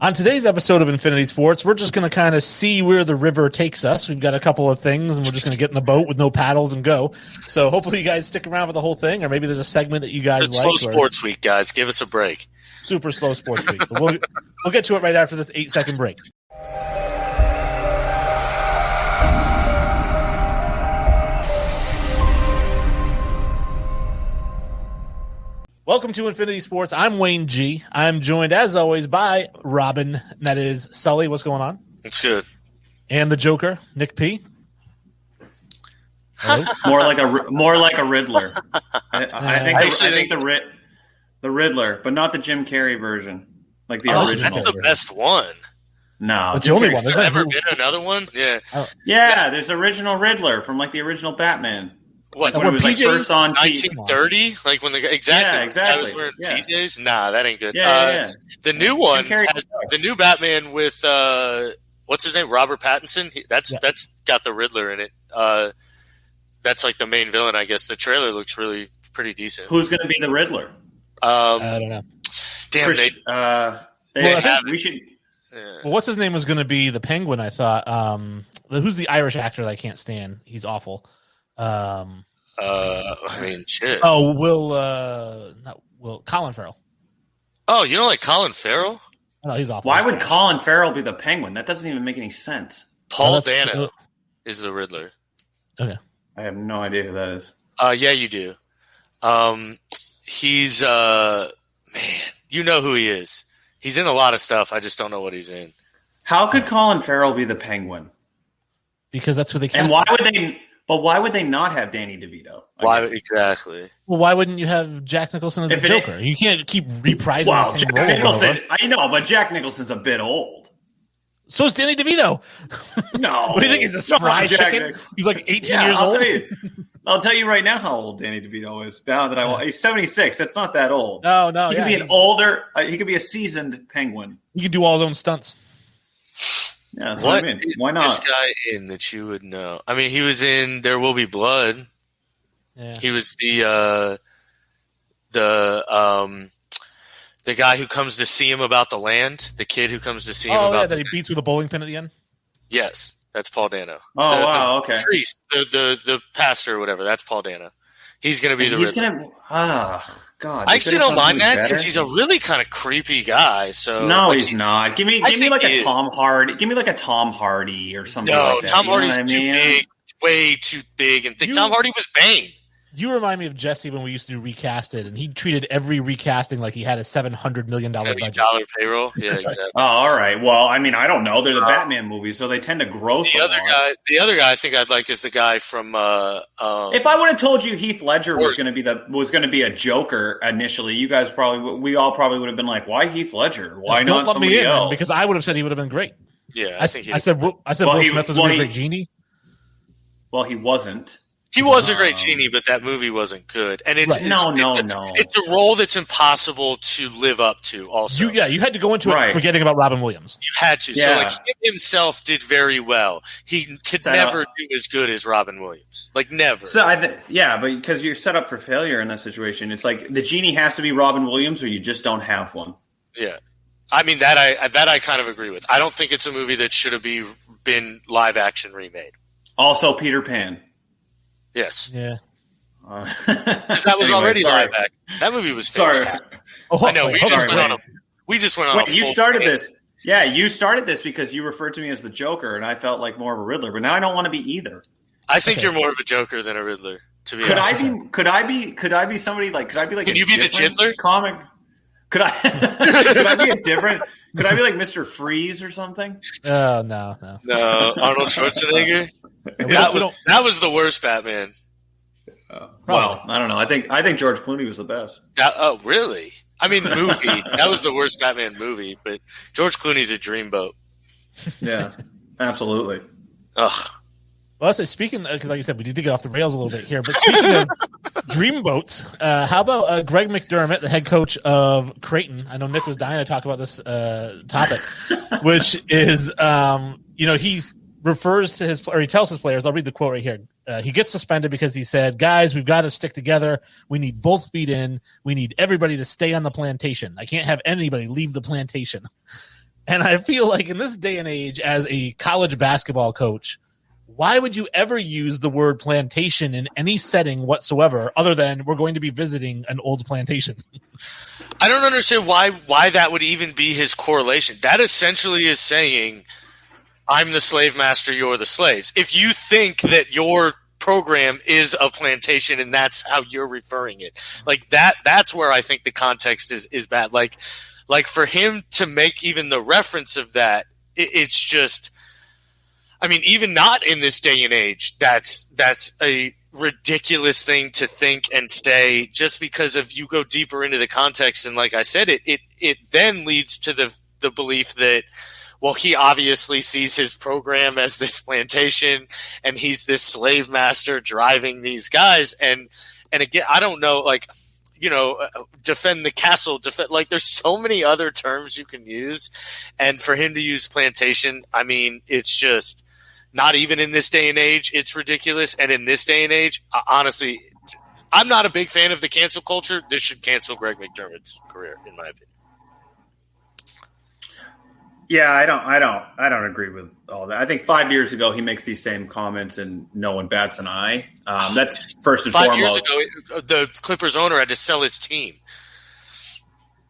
On today's episode of Infinity Sports, we're just going to kind of see where the river takes us. We've got a couple of things, and we're just going to get in the boat with no paddles and go. So hopefully you guys stick around for the whole thing, or maybe there's a segment that you guys it's like. Slow sports week, guys. Give us a break. Super slow sports week. But we'll get to it right after this 8-second break. Welcome to Infinity Sports. I'm Wayne G. I'm joined, as always, by Robin. That is Sully. What's going on? It's good. And the Joker, Nick P. more like a Riddler. I think the Riddler, but not the Jim Carrey version, like the original. That's the best one. No, it's the only one. There's ever been another one? Yeah. Yeah, there's the original Riddler from like the original Batman. What? When it was like first on 1930? Like when exactly. Yeah, exactly. I was wearing PJs? Nah, that ain't good. Yeah. The new one, the new Batman with what's his name? Robert Pattinson. That's got the Riddler in it. That's like the main villain, I guess. The trailer looks pretty decent. Who's going to be the Riddler? I don't know. Damn, we should. Well, what's his name was going to be the Penguin? I thought. Who's the Irish actor that I can't stand? He's awful. I mean, shit. Oh, Colin Farrell. Oh, you don't like Colin Farrell? No, he's awful. Why would Colin Farrell be the Penguin? That doesn't even make any sense. Paul Dano is the Riddler. Okay. I have no idea who that is. Yeah, you do. He's man, you know who he is. He's in a lot of stuff. I just don't know what he's in. How could Colin Farrell be the Penguin? Because that's who they cast. And why would they? But why would they not have Danny DeVito? Why exactly? Well, why wouldn't you have Jack Nicholson as the Joker? You can't keep reprising the same role. Nicholson, I know, but Jack Nicholson's a bit old. So is Danny DeVito. No. What do you think? He's a spry chicken? He's like 18 years old? I'll tell you right now how old Danny DeVito is. Now that he's 76. That's not that old. No. He could be an older. He could be a seasoned Penguin. He could do all his own stunts. Yeah, that's what I mean. Why not? This guy in that you would know? I mean, he was in There Will Be Blood. Yeah. He was the guy who comes to see him about the land. The kid who comes to see him about that he beats with a bowling pin at the end. Yes, that's Paul Dano. Oh, wow, okay. The priest, the pastor or whatever. That's Paul Dano. He's going to be the Riddler. God. I actually don't mind that because he's a really kind of creepy guy. So no, he's not. Give me like a Tom Hardy. Give me like a Tom Hardy or something like that. No, Tom Hardy's too big, way too big and thick. Tom Hardy was Bane. You remind me of Jesse when we used to do Recasted, and he treated every recasting like he had a $700 million budget. Payroll? Yeah, exactly. Oh, all right. Well, I mean, I don't know. They're the Batman movies, so they tend to gross the other guy I think I'd like is the guy from if I would have told you Heath Ledger was going to be a Joker initially, we all probably would have been like, why Heath Ledger? Why not somebody else? Because I would have said he would have been great. Yeah, I said Will Smith was a great genie. Well, he wasn't. He was a great genie, but that movie wasn't good. And it's no. It's a role that's impossible to live up to. Also, you had to go into it forgetting about Robin Williams. You had to. Yeah. So, him himself did very well. He could never do as good as Robin Williams. Like never. So but because you're set up for failure in that situation, it's like the genie has to be Robin Williams, or you just don't have one. Yeah, I mean that I kind of agree with. I don't think it's a movie that should have been live action remade. Also, Peter Pan. Yes. Yeah. That was already live action. That movie was fantastic. I know. We just went on. You started this. Yeah, you started this because you referred to me as the Joker, and I felt like more of a Riddler. But now I don't want to be either. I think you're more of a Joker than a Riddler. To be honest. Could I be somebody like? Could I be like? Can you be the Riddler comic? Could I? Could I be a different? Could I be like Mr. Freeze or something? Oh no. Arnold Schwarzenegger. That was the worst Batman. Well, I don't know. I think George Clooney was the best. Oh, really? I mean, movie. That was the worst Batman movie, but George Clooney's a dreamboat. Yeah, absolutely. Ugh. Well, speaking, because like you said, we did get off the rails a little bit here, but speaking of dreamboats, how about Greg McDermott, the head coach of Creighton? I know Nick was dying to talk about this topic, which is, he refers to he tells his players, I'll read the quote right here. He gets suspended because he said, guys, we've got to stick together. We need both feet in. We need everybody to stay on the plantation. I can't have anybody leave the plantation. And I feel like in this day and age, as a college basketball coach, why would you ever use the word plantation in any setting whatsoever other than we're going to be visiting an old plantation? I don't understand why that would even be his correlation. That essentially is saying, I'm the slave master, you're the slaves. If you think that your program is a plantation and that's how you're referring it, like that's where I think the context is bad. Like for him to make even the reference of that, it's just, I mean, even not in this day and age, that's a ridiculous thing to think and say, just because if you go deeper into the context. And like I said, it then leads to the belief that, well, he obviously sees his program as this plantation and he's this slave master driving these guys. And again, I don't know, like, you know, defend the castle, like there's so many other terms you can use. And for him to use plantation, I mean, it's just not even in this day and age, it's ridiculous. And in this day and age, honestly, I'm not a big fan of the cancel culture. This should cancel Greg McDermott's career, in my opinion. Yeah, I don't agree with all that. I think 5 years ago he makes these same comments and no one bats an eye. That's first and foremost. 5 years ago, the Clippers owner had to sell his team.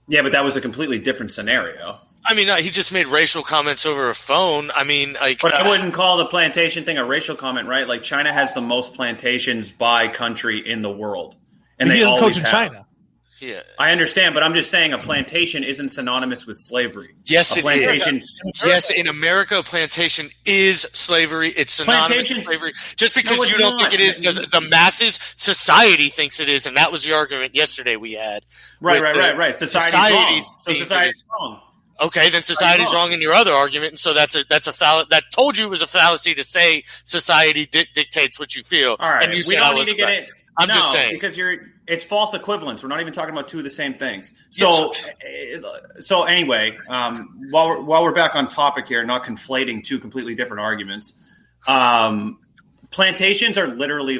Yeah, but that was a completely different scenario. I mean, he just made racial comments over a phone. I mean, but I wouldn't call the plantation thing a racial comment, right? Like China has the most plantations by country in the world, and they always have. China. Yeah, I understand, but I'm just saying a plantation isn't synonymous with slavery. Yes, it is. Yes, in America, a plantation is slavery. It's synonymous with slavery. Just because you don't think it is, because the masses, society thinks it is, and that was the argument yesterday we had. Right. Society's wrong. So society's wrong. Okay, then society's wrong in your other argument, and so that's a that told you it was a fallacy to say society dictates what you feel. All right, and you we don't need to get it. I'm just saying, because it's false equivalence. We're not even talking about two of the same things. So anyway, while we're back on topic here, not conflating two completely different arguments, plantations are literally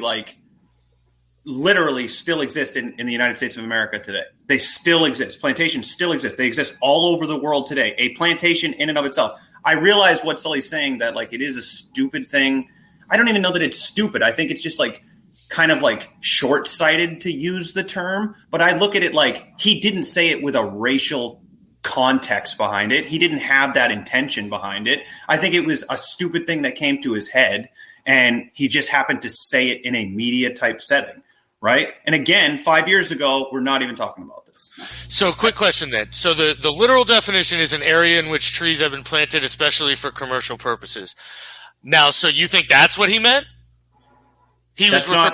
still exist in the United States of America today. They still exist. Plantations still exist. They exist all over the world today. A plantation in and of itself. I realize what Sully's saying, that like it is a stupid thing. I don't even know that it's stupid. I think it's just like kind of like short-sighted to use the term. But I look at it like he didn't say it with a racial context behind it. He didn't have that intention behind it. I think it was a stupid thing that came to his head, and he just happened to say it in a media type setting. Right. And again, 5 years ago, we're not even talking about this. So quick question then. So the literal definition is an area in which trees have been planted, especially for commercial purposes. Now, so you think that's what he meant? That's one of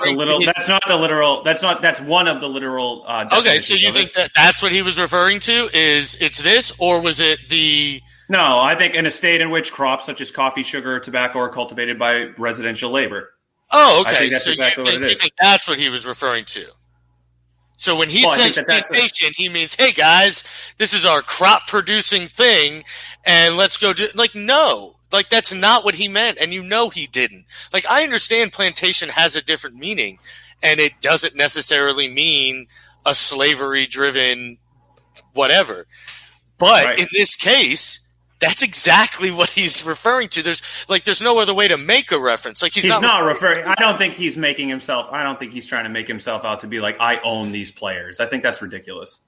the literal. Okay. So you think that's what he was referring to is it's this, or was it the? No, I think in a state in which crops such as coffee, sugar, or tobacco are cultivated by residential labor. Oh, okay. I think that's exactly what it is. You think that's what he was referring to? So when he says plantation, he means, hey, guys, this is our crop-producing thing, and let's go do – like, no. Like, that's not what he meant, and you know he didn't. Like, I understand plantation has a different meaning, and it doesn't necessarily mean a slavery-driven whatever. But in this case – that's exactly what he's referring to. There's no other way to make a reference. Like he's not referring. I don't think he's making himself. I don't think he's trying to make himself out to be like, I own these players. I think that's ridiculous.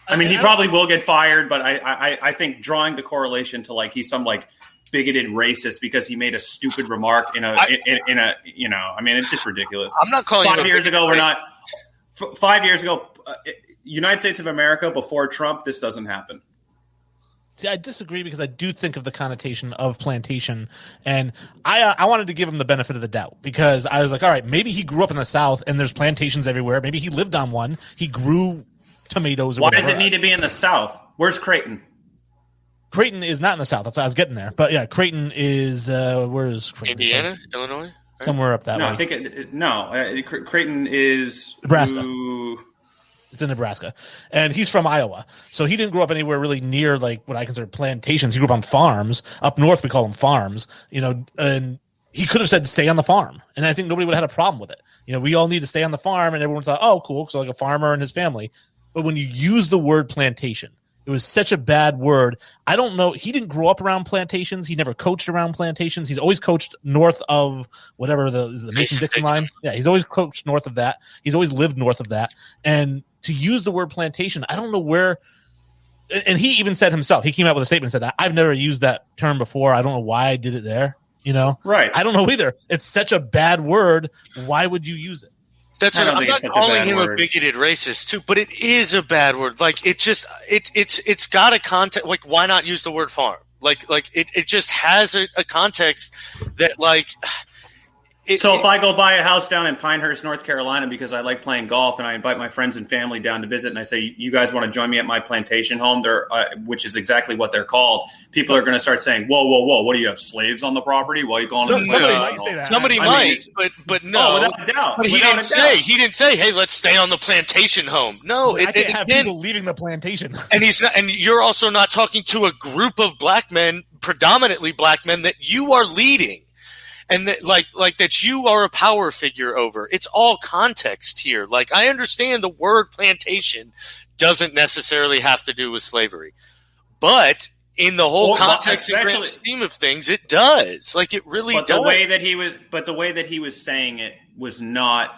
I mean, he probably will get fired, but I think drawing the correlation to like he's some like bigoted racist because he made a stupid remark in a you know. I mean, it's just ridiculous. I'm not calling 5 years ago. We're not 5 years ago. United States of America before Trump. This doesn't happen. See, I disagree because I do think of the connotation of plantation, and I wanted to give him the benefit of the doubt because I was like, all right, maybe he grew up in the South and there's plantations everywhere. Maybe he lived on one. He grew tomatoes. Or whatever. Why does it need to be in the South? Where's Creighton? Creighton is not in the South. That's why I was getting there. But yeah, Creighton is where is Creighton? Indiana, Illinois, right? Somewhere up that way. I think Creighton is Nebraska. It's in Nebraska, and he's from Iowa, so he didn't grow up anywhere really near like what I consider plantations. He grew up on farms. Up north, we call them farms, you know, and he could have said stay on the farm, and I think nobody would have had a problem with it. You know, we all need to stay on the farm, and everyone thought, oh, cool, so like a farmer and his family. But when you use the word plantation, It was such a bad word. I don't know. He didn't grow up around plantations. He never coached around plantations. He's always coached north of whatever the Mason-Dixon line. Yeah, he's always coached north of that. He's always lived north of that. And to use the word plantation, I don't know where. And he even said himself, he came out with a statement and said, I've never used that term before. I don't know why I did it there. Right. I don't know either. It's such a bad word. Why would you use it? I'm not calling him a bigoted racist too, but it is a bad word. Like it's got a context. Like, why not use the word farm? Like it just has a context that like. If I go buy a house down in Pinehurst, North Carolina, because I like playing golf, and I invite my friends and family down to visit, and I say, "You guys want to join me at my plantation home?" Which is exactly what they're called. People are going to start saying, "Whoa, whoa, whoa! What do you have, slaves on the property? Why are you calling them?" Somebody might say that. Somebody might, but no. Oh, without a doubt. But he didn't say, "Hey, let's stay on the plantation home." No, I can't have people leaving the plantation. And he's not. And you're also not talking to a group of black men, predominantly black men, that you are leading. And that, like that you are a power figure over. It's all context here. Like, I understand the word plantation doesn't necessarily have to do with slavery, but in the whole context and grand scheme of things, it does. Like, it really does. The way that he was saying it was not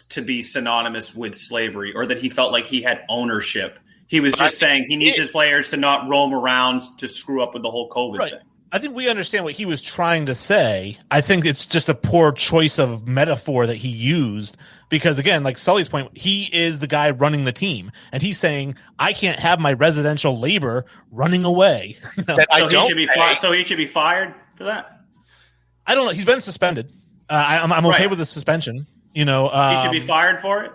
to be synonymous with slavery, or that he felt like he had ownership. He was just saying he needs his players to not roam around to screw up with the whole COVID thing. I think we understand what he was trying to say. I think it's just a poor choice of metaphor that he used because, again, like Sully's point, he is the guy running the team. And he's saying, I can't have my residential labor running away. So he should be fired for that? I don't know. He's been suspended. I'm okay with the suspension. He should be fired for it?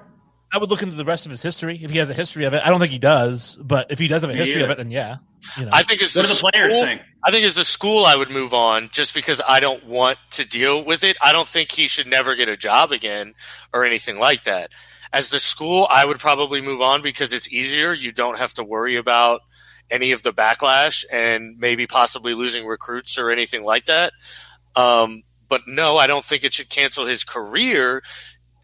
I would look into the rest of his history if he has a history of it. I don't think he does, but if he does have a history of it, then yeah. I think it's what do the players think? I think as the school, I would move on just because I don't want to deal with it. I don't think he should never get a job again or anything like that. As the school, I would probably move on because it's easier. You don't have to worry about any of the backlash and maybe possibly losing recruits or anything like that. But no, I don't think it should cancel his career.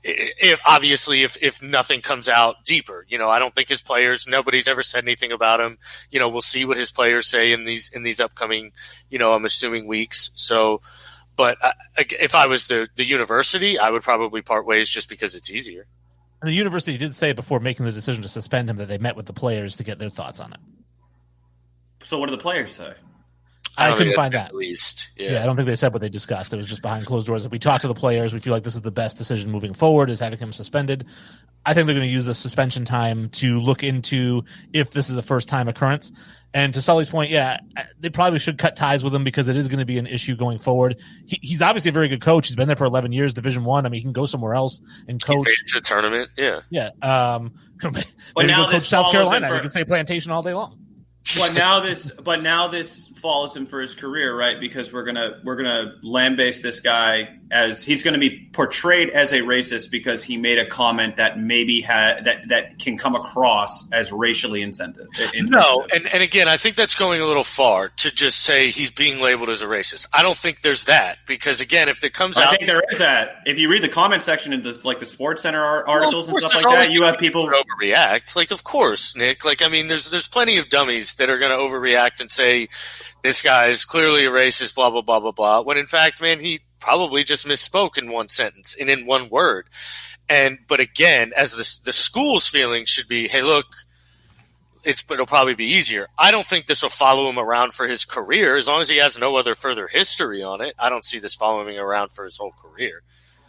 If nothing comes out deeper, I don't think his players, nobody's ever said anything about him. We'll see what his players say in these upcoming, I'm assuming weeks. So, but if I was the university, I would probably part ways just because it's easier. And the university did say before making the decision to suspend him that they met with the players to get their thoughts on it. So what do the players say? I couldn't find that. At least, yeah, I don't think they said what they discussed. It was just behind closed doors. If we talk to the players, we feel like this is the best decision moving forward, is having him suspended. I think they're going to use the suspension time to look into if this is a first-time occurrence. And to Sully's point, yeah, they probably should cut ties with him because it is going to be an issue going forward. He's obviously a very good coach. He's been there for 11 years, Division I. I mean, he can go somewhere else and coach. To a tournament, yeah. Yeah. Maybe now coach South Carolina. You can say plantation all day long. But now this follows him for his career, right? Because we're gonna lambaste this guy as he's going to be portrayed as a racist because he made a comment that maybe that can come across as racially insensitive. No, and again, I think that's going a little far to just say he's being labeled as a racist. I don't think there's that because again, if it comes out, I think there is that. If you read the comment section in the Sports Center articles and stuff like that, you have people overreact. Like, of course, Nick. Like, I mean, there's plenty of dummies that are going to overreact and say this guy is clearly a racist, blah blah blah blah blah. When in fact, man, he probably just misspoke in one sentence and in one word. But again, as the school's feeling should be, hey, look, it'll probably be easier. I don't think this will follow him around for his career as long as he has no other further history on it. I don't see this following him around for his whole career.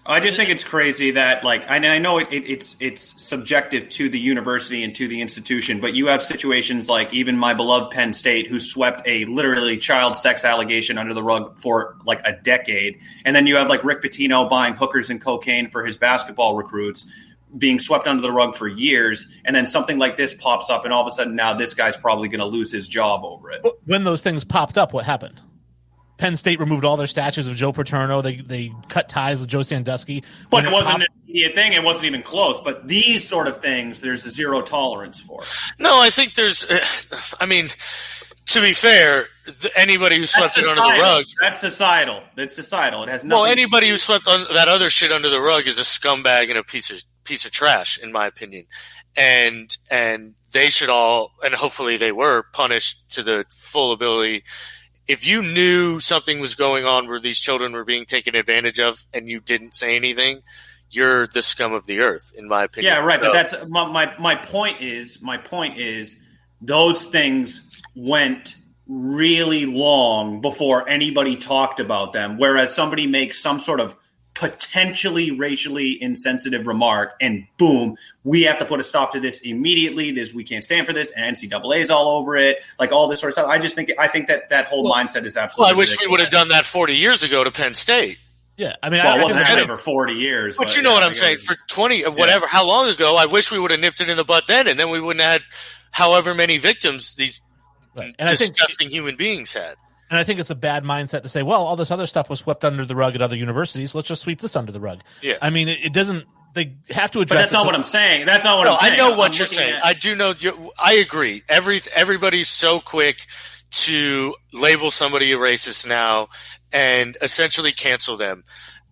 I just think it's crazy that, like, I know it's subjective to the university and to the institution, but you have situations like even my beloved Penn State, who swept a literally child sex allegation under the rug for like a decade, and then you have like Rick Pitino buying hookers and cocaine for his basketball recruits, being swept under the rug for years, and then something like this pops up, and all of a sudden now this guy's probably going to lose his job over it. When those things popped up, what happened? Penn State removed all their statues of Joe Paterno. They cut ties with Joe Sandusky. But it wasn't an immediate thing. It wasn't even close. But these sort of things, there's zero tolerance for. No, I think there's I mean, to be fair, anity who swept it under the rug. That's societal. It's societal. It has nothing. Well, anybody who swept that other shit under the rug is a scumbag and a piece of trash, in my opinion. And they should all, and hopefully they were, punished to the full ability. If you knew something was going on where these children were being taken advantage of and you didn't say anything, you're the scum of the earth, in my opinion. Yeah, right. But that's my point is those things went really long before anybody talked about them. Whereas somebody makes some sort of potentially racially insensitive remark and boom, we have to put a stop to this immediately. We can't stand for this. And NCAA's all over it. Like all this sort of stuff. I think that whole mindset is absolutely I wish ridiculous. we would have done that 40 years ago to Penn State. Yeah, I mean, it wasn't happening for 40 years. But you know what I'm saying? For 20, whatever, how long ago, I wish we would have nipped it in the butt then, and then we wouldn't have had however many victims these disgusting human beings had. And I think it's a bad mindset to say, well, all this other stuff was swept under the rug at other universities. Let's just sweep this under the rug. Yeah. I mean, it doesn't – they have to address But that's not what I'm saying. That's not what I'm saying. I know what you're saying. I do know – I agree. Everybody's so quick to label somebody a racist now and essentially cancel them.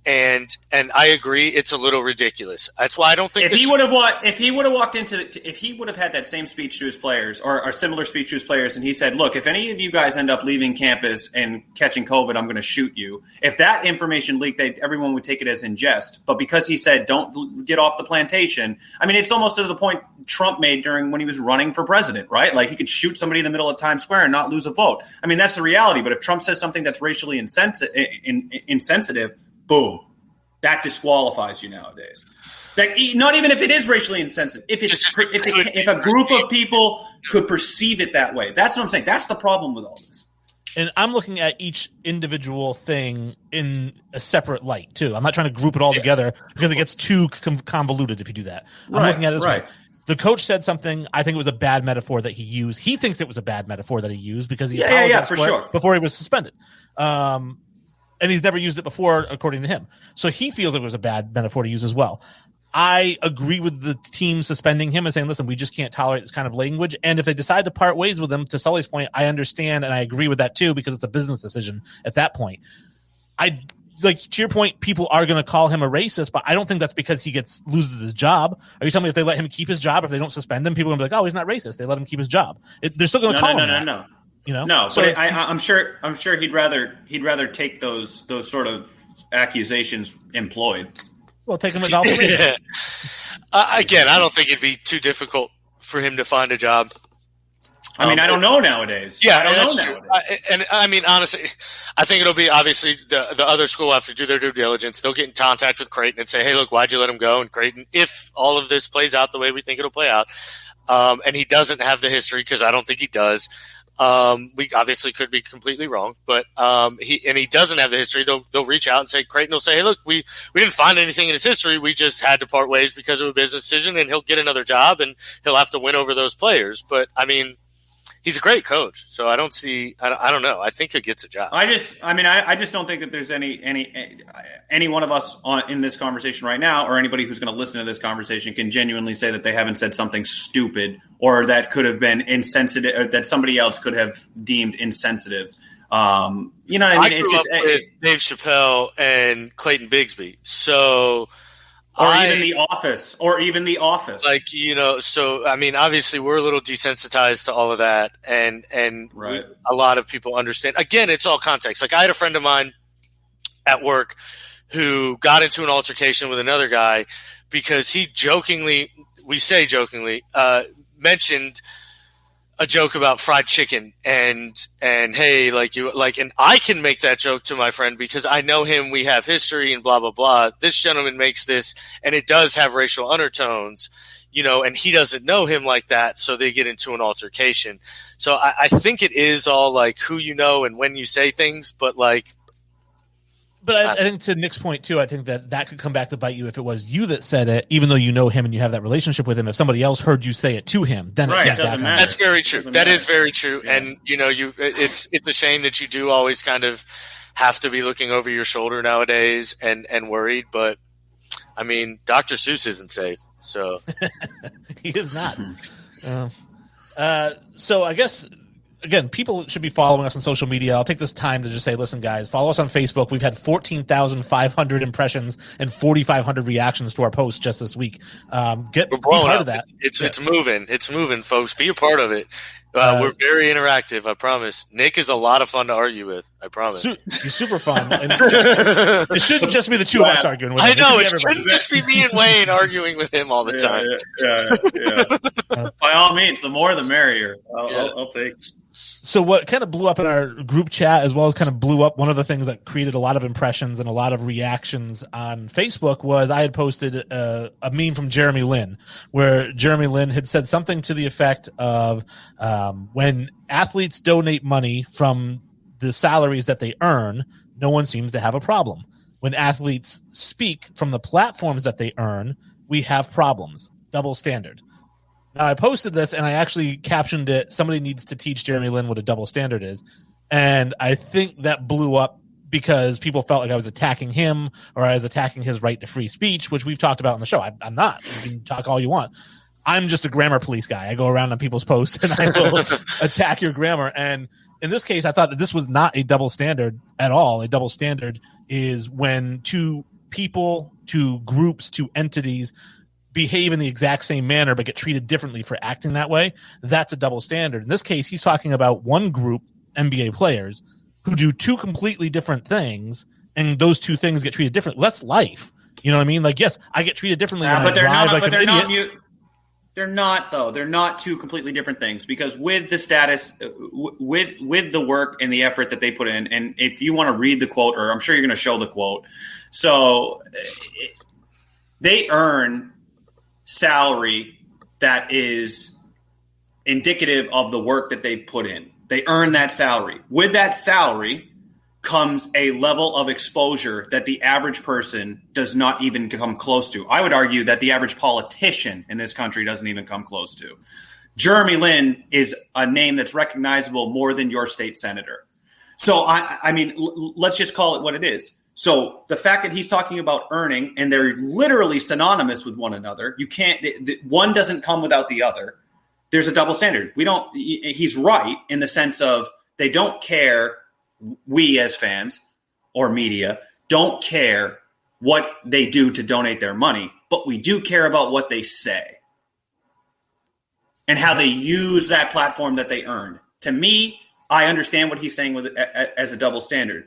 And I agree, it's a little ridiculous. That's why I don't think if he would have had that same speech to his players or a similar speech to his players, and he said, "Look, if any of you guys end up leaving campus and catching COVID, I'm going to shoot you." If that information leaked, everyone would take it as in jest. But because he said, "Don't get off the plantation," I mean, it's almost to the point Trump made during when he was running for president, right? Like he could shoot somebody in the middle of Times Square and not lose a vote. I mean, that's the reality. But if Trump says something that's racially insensitive, boom, that disqualifies you nowadays. Not even if it is racially insensitive. If a group of people could perceive it that way, that's what I'm saying. That's the problem with all this. And I'm looking at each individual thing in a separate light too. I'm not trying to group it all together because it gets too convoluted if you do that. I'm looking at it this way. The coach said something. I think it was a bad metaphor that he used. He thinks it was a bad metaphor that he used because he apologized for sure before he was suspended. And he's never used it before, according to him. So he feels it was a bad metaphor to use as well. I agree with the team suspending him and saying, listen, we just can't tolerate this kind of language. And if they decide to part ways with him, to Sully's point, I understand and I agree with that too, because it's a business decision at that point. To your point, people are going to call him a racist, but I don't think that's because he loses his job. Are you telling me if they let him keep his job, if they don't suspend him, people are going to be like, oh, he's not racist. They let him keep his job. They're still going to call him that. No. You know? No, so but I'm sure he'd rather take those sort of accusations employed. Well, take him as all again, I don't think it'd be too difficult for him to find a job. I mean, I don't know nowadays. Yeah, I don't know nowadays. And I mean, honestly, I think it'll be obviously the other school will have to do their due diligence. They'll get in contact with Creighton and say, hey, look, why'd you let him go? And Creighton, if all of this plays out the way we think it'll play out, and he doesn't have the history, because I don't think he does. We obviously could be completely wrong, but he doesn't have the history. They'll reach out and say, Creighton will say, hey, look, we didn't find anything in his history. We just had to part ways because of a business decision, and he'll get another job and he'll have to win over those players. But I mean, he's a great coach, so I don't know. I think he gets a job. I just don't think that there's any one of us in this conversation right now, or anybody who's going to listen to this conversation, can genuinely say that they haven't said something stupid or that could have been insensitive, or that somebody else could have deemed insensitive. You know what I mean? I grew up with Dave Chappelle and Clayton Bigsby, so. Even The Office. Like, you know, so, I mean, obviously we're a little desensitized to all of that, and right. A lot of people understand. Again, it's all context. Like, I had a friend of mine at work who got into an altercation with another guy because he jokingly mentioned a joke about fried chicken and hey, and I can make that joke to my friend because I know him, we have history and blah, blah, blah. This gentleman makes this and it does have racial undertones, you know, and he doesn't know him like that. So they get into an altercation. So I think it is all like who you know and when you say things, but like, but I think to Nick's point too, I think that could come back to bite you if it was you that said it, even though you know him and you have that relationship with him. If somebody else heard you say it to him, then right, it doesn't matter. That's very true. That is very true. Yeah. And you know, it's a shame that you do always kind of have to be looking over your shoulder nowadays and worried. But I mean, Dr. Seuss isn't safe, so he is not. So I guess again, people should be following us on social media. I'll take this time to just say, listen, guys, follow us on Facebook. We've had 14,500 impressions and 4,500 reactions to our posts just this week. Be part of that. It's moving. It's moving, folks. Be a part of it. We're very interactive, I promise. Nick is a lot of fun to argue with, I promise. He's super fun. And it shouldn't just be the two of us arguing with him. I know, it shouldn't just be me and Wayne arguing with him all the time. Yeah. By all means, the more the merrier. I'll take it. So what kind of blew up in our group chat, as well as kind of blew up, one of the things that created a lot of impressions and a lot of reactions on Facebook was I had posted a meme from Jeremy Lin, where Jeremy Lin had said something to the effect of when athletes donate money from the salaries that they earn, no one seems to have a problem. When athletes speak from the platforms that they earn, we have problems. Double standard. Now, I posted this, and I actually captioned it, somebody needs to teach Jeremy Lin what a double standard is. And I think that blew up because people felt like I was attacking him or I was attacking his right to free speech, which we've talked about on the show. I'm not. You can talk all you want. I'm just a grammar police guy. I go around on people's posts, and I will attack your grammar. And in this case, I thought that this was not a double standard at all. A double standard is when two people, two groups, two entities behave in the exact same manner but get treated differently for acting that way. That's a double standard. In this case, he's talking about one group, NBA players, who do two completely different things, and those two things get treated differently. That's life. You know what I mean? Like, yes, I get treated differently when I drive like an idiot. They're not, though. They're not two completely different things, because with the status, with the work and the effort that they put in, and if you want to read the quote, or I'm sure you're going to show the quote, so they earn salary that is indicative of the work that they put in. They earn that salary. With that salary comes a level of exposure that the average person does not even come close to. I would argue that the average politician in this country doesn't even come close to. Jeremy Lin is a name that's recognizable more than your state senator. So, I mean, let's just call it what it is. So the fact that he's talking about earning, and they're literally synonymous with one another, you can't, one doesn't come without the other. There's a double standard. He's right in the sense of they don't care. We as fans or media don't care what they do to donate their money, but we do care about what they say and how they use that platform that they earned. To me, I understand what he's saying as a double standard.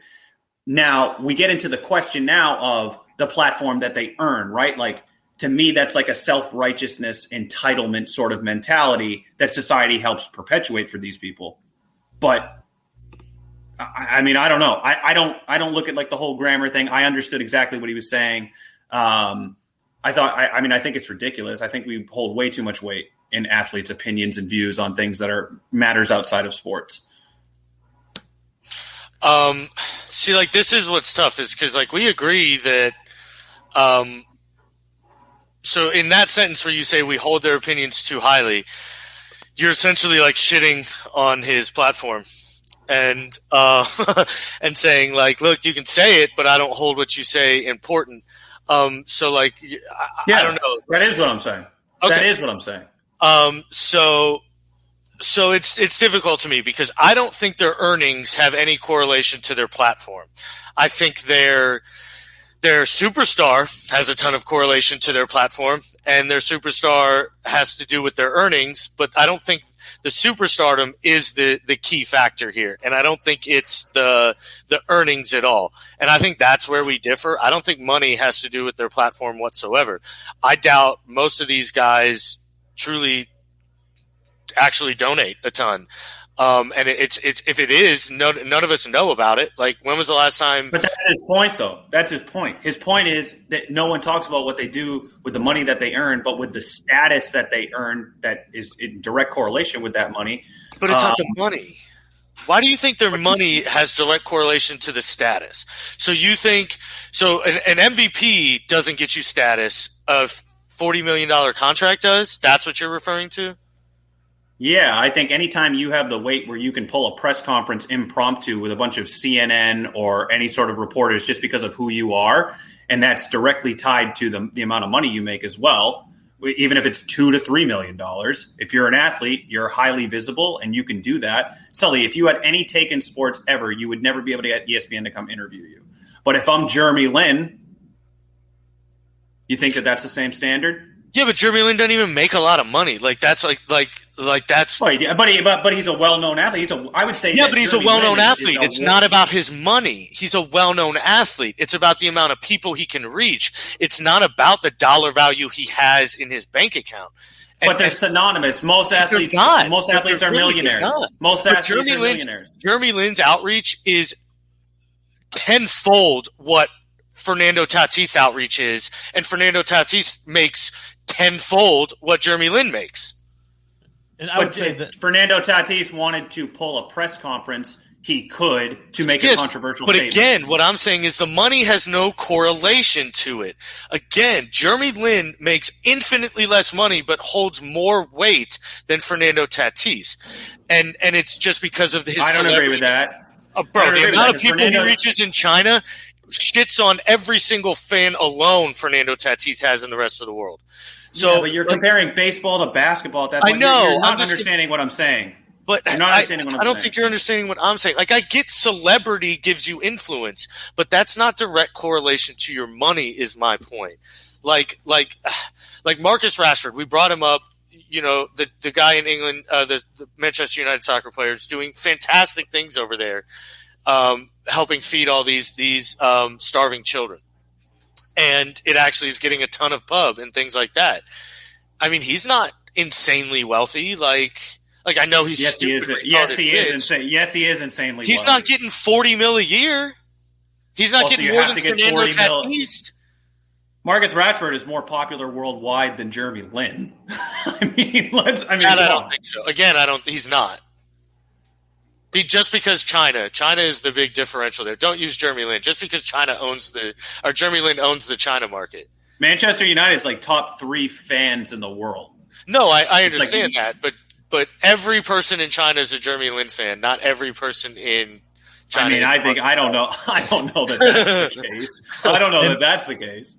Now, we get into the question now of the platform that they earn, right? Like, to me, that's like a self-righteousness entitlement sort of mentality that society helps perpetuate for these people. But I mean, I don't know. I don't look at like the whole grammar thing. I understood exactly what he was saying. I think it's ridiculous. I think we hold way too much weight in athletes' opinions and views on things that are matters outside of sports. See, like, this is what's tough is because, like, we agree that, so in that sentence where you say we hold their opinions too highly, you're essentially like shitting on his platform and, and saying like, look, you can say it, but I don't hold what you say important. So like, I don't know. That is what I'm saying. Okay. That is what I'm saying. So it's difficult to me because I don't think their earnings have any correlation to their platform. I think their superstar has a ton of correlation to their platform, and their superstar has to do with their earnings, but I don't think the superstardom is the key factor here. And I don't think it's the earnings at all. And I think that's where we differ. I don't think money has to do with their platform whatsoever. I doubt most of these guys truly actually donate a ton. And it's if it is, none of us know about it. Like, when was the last time? But that's his point, though. That's his point. His point is that no one talks about what they do with the money that they earn, but with the status that they earn that is in direct correlation with that money. But it's not the money. Why do you think their money has direct correlation to the status? So you think an MVP doesn't get you status, a $40 million contract does? That's what you're referring to? Yeah, I think anytime you have the weight where you can pull a press conference impromptu with a bunch of CNN or any sort of reporters just because of who you are, and that's directly tied to the amount of money you make as well, even if it's $2 to $3 million. If you're an athlete, you're highly visible and you can do that. Sully, if you had any take in sports ever, you would never be able to get ESPN to come interview you. But if I'm Jeremy Lin, you think that that's the same standard? Yeah, but Jeremy Lin doesn't even make a lot of money. Like that's like that's. But he's a well-known athlete. I would say. Yeah, but he's a well-known athlete. It's not about his money. He's a well-known athlete. It's about the amount of people he can reach. It's not about the dollar value he has in his bank account. But they're synonymous. Most athletes are millionaires. Most athletes are millionaires. Jeremy Lin's outreach is tenfold what Fernando Tatis outreach is, and Fernando Tatis makes tenfold what Jeremy Lin makes. And I would say that Fernando Tatis wanted to pull a press conference, he could to make a controversial statement. But again, what I'm saying is the money has no correlation to it. Again, Jeremy Lin makes infinitely less money but holds more weight than Fernando Tatis. And it's just because of his I don't agree with that. Bro, the amount of people he reaches in China shits on every single fan alone Fernando Tatis has in the rest of the world. So, yeah, but you're comparing baseball to basketball at that point. I know. You're not understanding what I'm saying. But you're not understanding what I'm saying. I don't think you're understanding what I'm saying. Like, I get celebrity gives you influence, but that's not direct correlation to your money is my point. Like Marcus Rashford, we brought him up, you know, the guy in England, the Manchester United soccer player is doing fantastic things over there, helping feed all these starving children. And it actually is getting a ton of pub and things like that. I mean, he's not insanely wealthy. Like I know he's yes, he is. Yes, he is insane. Yes, he is insanely. He's wealthy. Not getting $40 million a year. He's not getting more than Fernando Tatis. Marcus Rashford is more popular worldwide than Jeremy Lin. I don't think so. Again, he's not. Just because China is the big differential there. Don't use Jeremy Lin. Just because Jeremy Lin owns the China market. Manchester United is like top 3 fans in the world. No, I understand that, but every person in China is a Jeremy Lin fan. Not every person in China. I mean, I don't know that that's the case. I don't know that that's the case.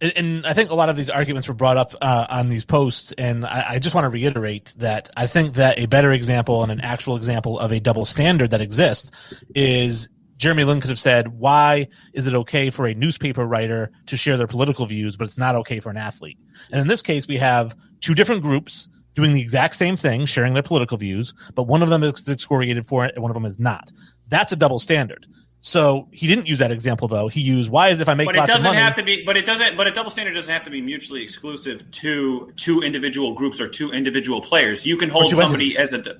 And I think a lot of these arguments were brought up on these posts, and I just want to reiterate that I think that a better example and an actual example of a double standard that exists is Jeremy Lin could have said, why is it okay for a newspaper writer to share their political views, but it's not okay for an athlete? And in this case, we have two different groups doing the exact same thing, sharing their political views, but one of them is excoriated for it and one of them is not. That's a double standard. So he didn't use that example, though. He used, why is it if I make lots of money? But a double standard doesn't have to be mutually exclusive to two individual groups or two individual players. You can hold somebody entities.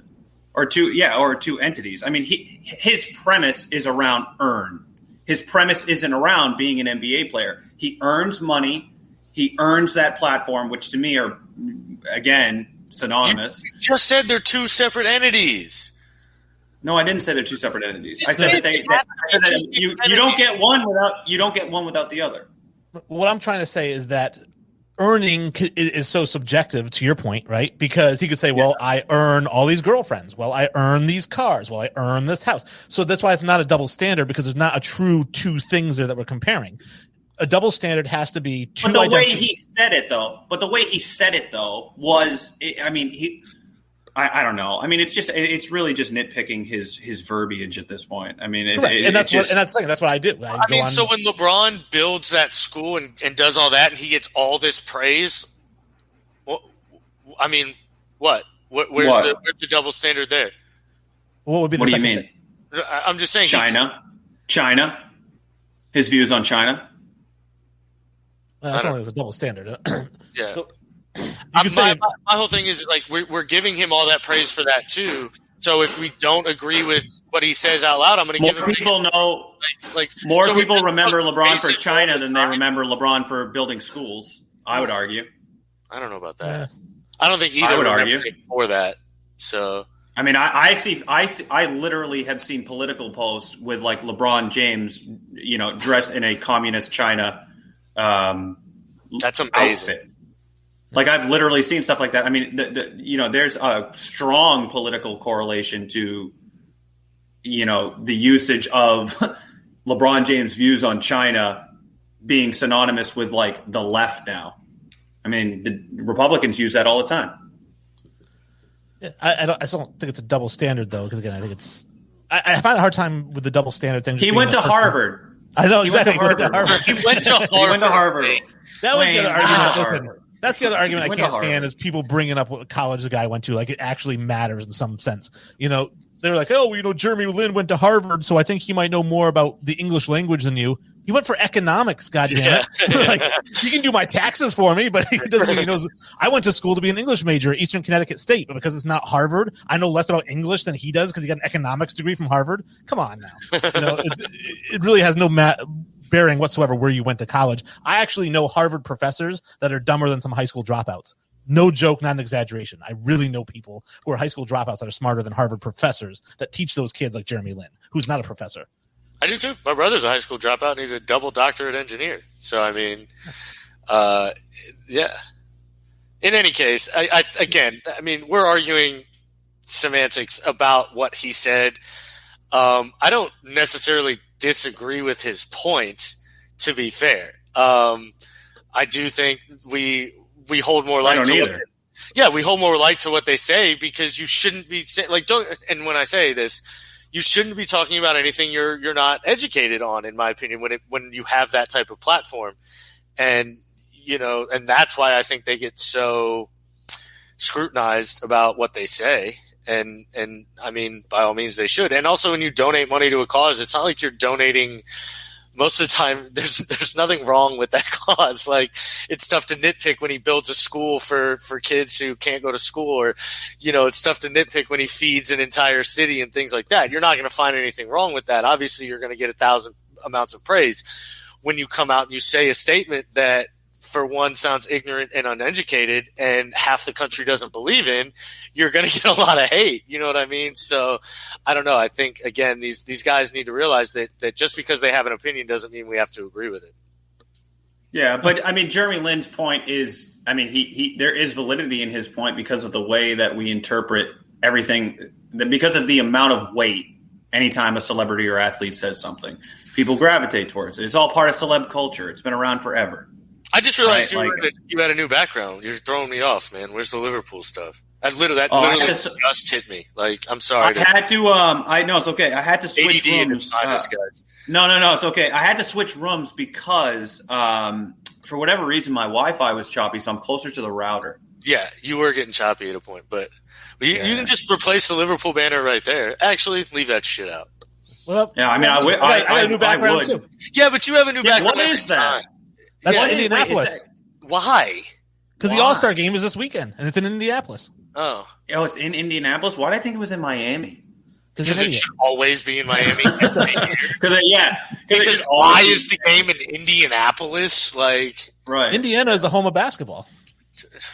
Or two entities. I mean, his premise is around earn. His premise isn't around being an NBA player. He earns money. He earns that platform, which to me are, again, synonymous. You just said they're two separate entities. No, I didn't say they're two separate entities. I said that you don't get one without the other. What I'm trying to say is that earning is so subjective, to your point, right? Because he could say, well, I earn all these girlfriends. Well, I earn these cars. Well, I earn this house. So that's why it's not a double standard, because there's not a true two things there that we're comparing. A double standard has to be two. But the way he said it, though, was, I don't know. I mean, it's really just nitpicking his verbiage at this point. I mean, that's what I do. So when LeBron builds that school and does all that, and he gets all this praise, where's the double standard there? What would be? What do you mean? I'm just saying China. His views on China. That's only a double standard. Yeah. So, my whole thing is like we're giving him all that praise for that too. So if we don't agree with what he says out loud, I'm going to give him. More people remember LeBron for China than they remember LeBron for building schools. I would argue. I don't know about that. Yeah. I don't think either would argue for that. So I mean, I literally have seen political posts with like LeBron James, dressed in a communist China. That's amazing. Outfit. Like I've literally seen stuff like that. I mean, there's a strong political correlation to, the usage of LeBron James' views on China being synonymous with like the left now. I mean, the Republicans use that all the time. Yeah, I still don't think it's a double standard though, because again, I think it's. I find a hard time with the double standard thing. He went to Harvard. I know exactly. He went to Harvard. He went to Harvard. That was the other argument. Listen, that's the other argument I can't Harvard. stand is people bringing up what college the guy went to. Like it actually matters in some sense. They're like, oh, Jeremy Lin went to Harvard, so I think he might know more about the English language than you. He went for economics, goddammit. Like, he can do my taxes for me, but he doesn't mean he knows. I went to school to be an English major at Eastern Connecticut State, but because it's not Harvard, I know less about English than he does because he got an economics degree from Harvard. Come on now. It really has no bearing whatsoever where you went to college. I actually know Harvard professors that are dumber than some high school dropouts. No joke, not an exaggeration. I really know people who are high school dropouts that are smarter than Harvard professors that teach those kids like Jeremy Lin, who's not a professor. I do too. My brother's a high school dropout, and he's a double doctorate engineer. So, I mean, yeah. In any case, we're arguing semantics about what he said. I don't necessarily disagree with his points, to be fair. I do think we hold more light to it. Yeah, we hold more light to what they say because you shouldn't be and when I say this, you shouldn't be talking about anything you're not educated on, in my opinion, when you have that type of platform. And and that's why I think they get so scrutinized about what they say. And I mean, by all means they should. And also when you donate money to a cause, it's not like you're donating. Most of the time, there's nothing wrong with that cause. Like, it's tough to nitpick when he builds a school for kids who can't go to school, or, it's tough to nitpick when he feeds an entire city and things like that. You're not going to find anything wrong with that. Obviously, you're going to get 1,000 amounts of praise when you come out and you say a statement that, for one, sounds ignorant and uneducated, and half the country doesn't believe in. You're going to get a lot of hate. You know what I mean? So I don't know. I think, again, these guys need to realize that just because they have an opinion doesn't mean we have to agree with it. Yeah, but I mean, Jeremy Lin's point is, I mean, he there is validity in his point because of the way that we interpret everything, because of the amount of weight. Anytime a celebrity or athlete says something, people gravitate towards it. It's all part of celeb culture. It's been around forever. I just realized you had a new background. You're throwing me off, man. Where's the Liverpool stuff? That literally just hit me. Like, I'm sorry. I had to. I know it's okay. I had to switch rooms. No, it's okay. I had to switch rooms because, for whatever reason, my Wi-Fi was choppy, so I'm closer to the router. Yeah, you were getting choppy at a point, but you can just replace the Liverpool banner right there. Actually, leave that shit out. Well, yeah, I mean, I got a new background too. Yeah, but you have a new background. What is that? That's Indianapolis. Why? Because the All-Star game is this weekend, and it's in Indianapolis. Oh, it's in Indianapolis? Why did I think it was in Miami? Because it should always be in Miami. Because why is the game in Indianapolis? Like, right. Indiana is the home of basketball.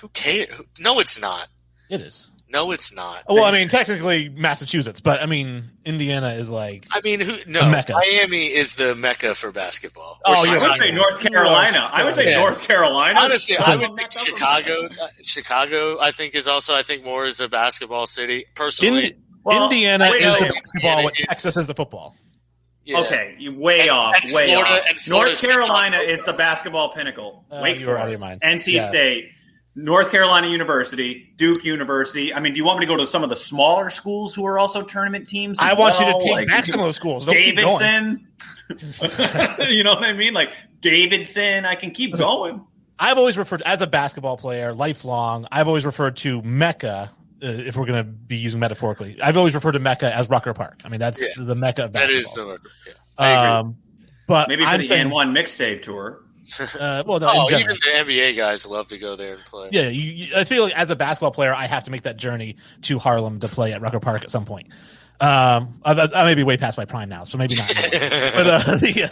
Who cares? No, it's not. It is. No, it's not. Well, I mean, technically Massachusetts, but I mean, Indiana is like. I mean, Mecca. Miami is the Mecca for basketball. I would say North Carolina. North Carolina. Honestly, I would think Chicago. Chicago, I think, is also more as a basketball city. Personally, Indiana is the basketball. What Texas is the football. Yeah. Okay, you way off. North Carolina is the basketball pinnacle. Wake Forest, NC State. North Carolina University, Duke University. I mean, do you want me to go to some of the smaller schools who are also tournament teams? I want you to take back some of those schools. Davidson. You know what I mean? Like Davidson. I can keep going. I've always referred, as a basketball player, lifelong, I've always referred to Mecca, if we're going to be using metaphorically. I've always referred to Mecca as Rucker Park. I mean, that's the Mecca of basketball. That is the Rucker. Yeah. I agree. But maybe for the N1 mixtape tour. Well, no, even the NBA guys love to go there and play. Yeah, I feel like as a basketball player, I have to make that journey to Harlem to play at Rucker Park at some point. I may be way past my prime now, so maybe not. But you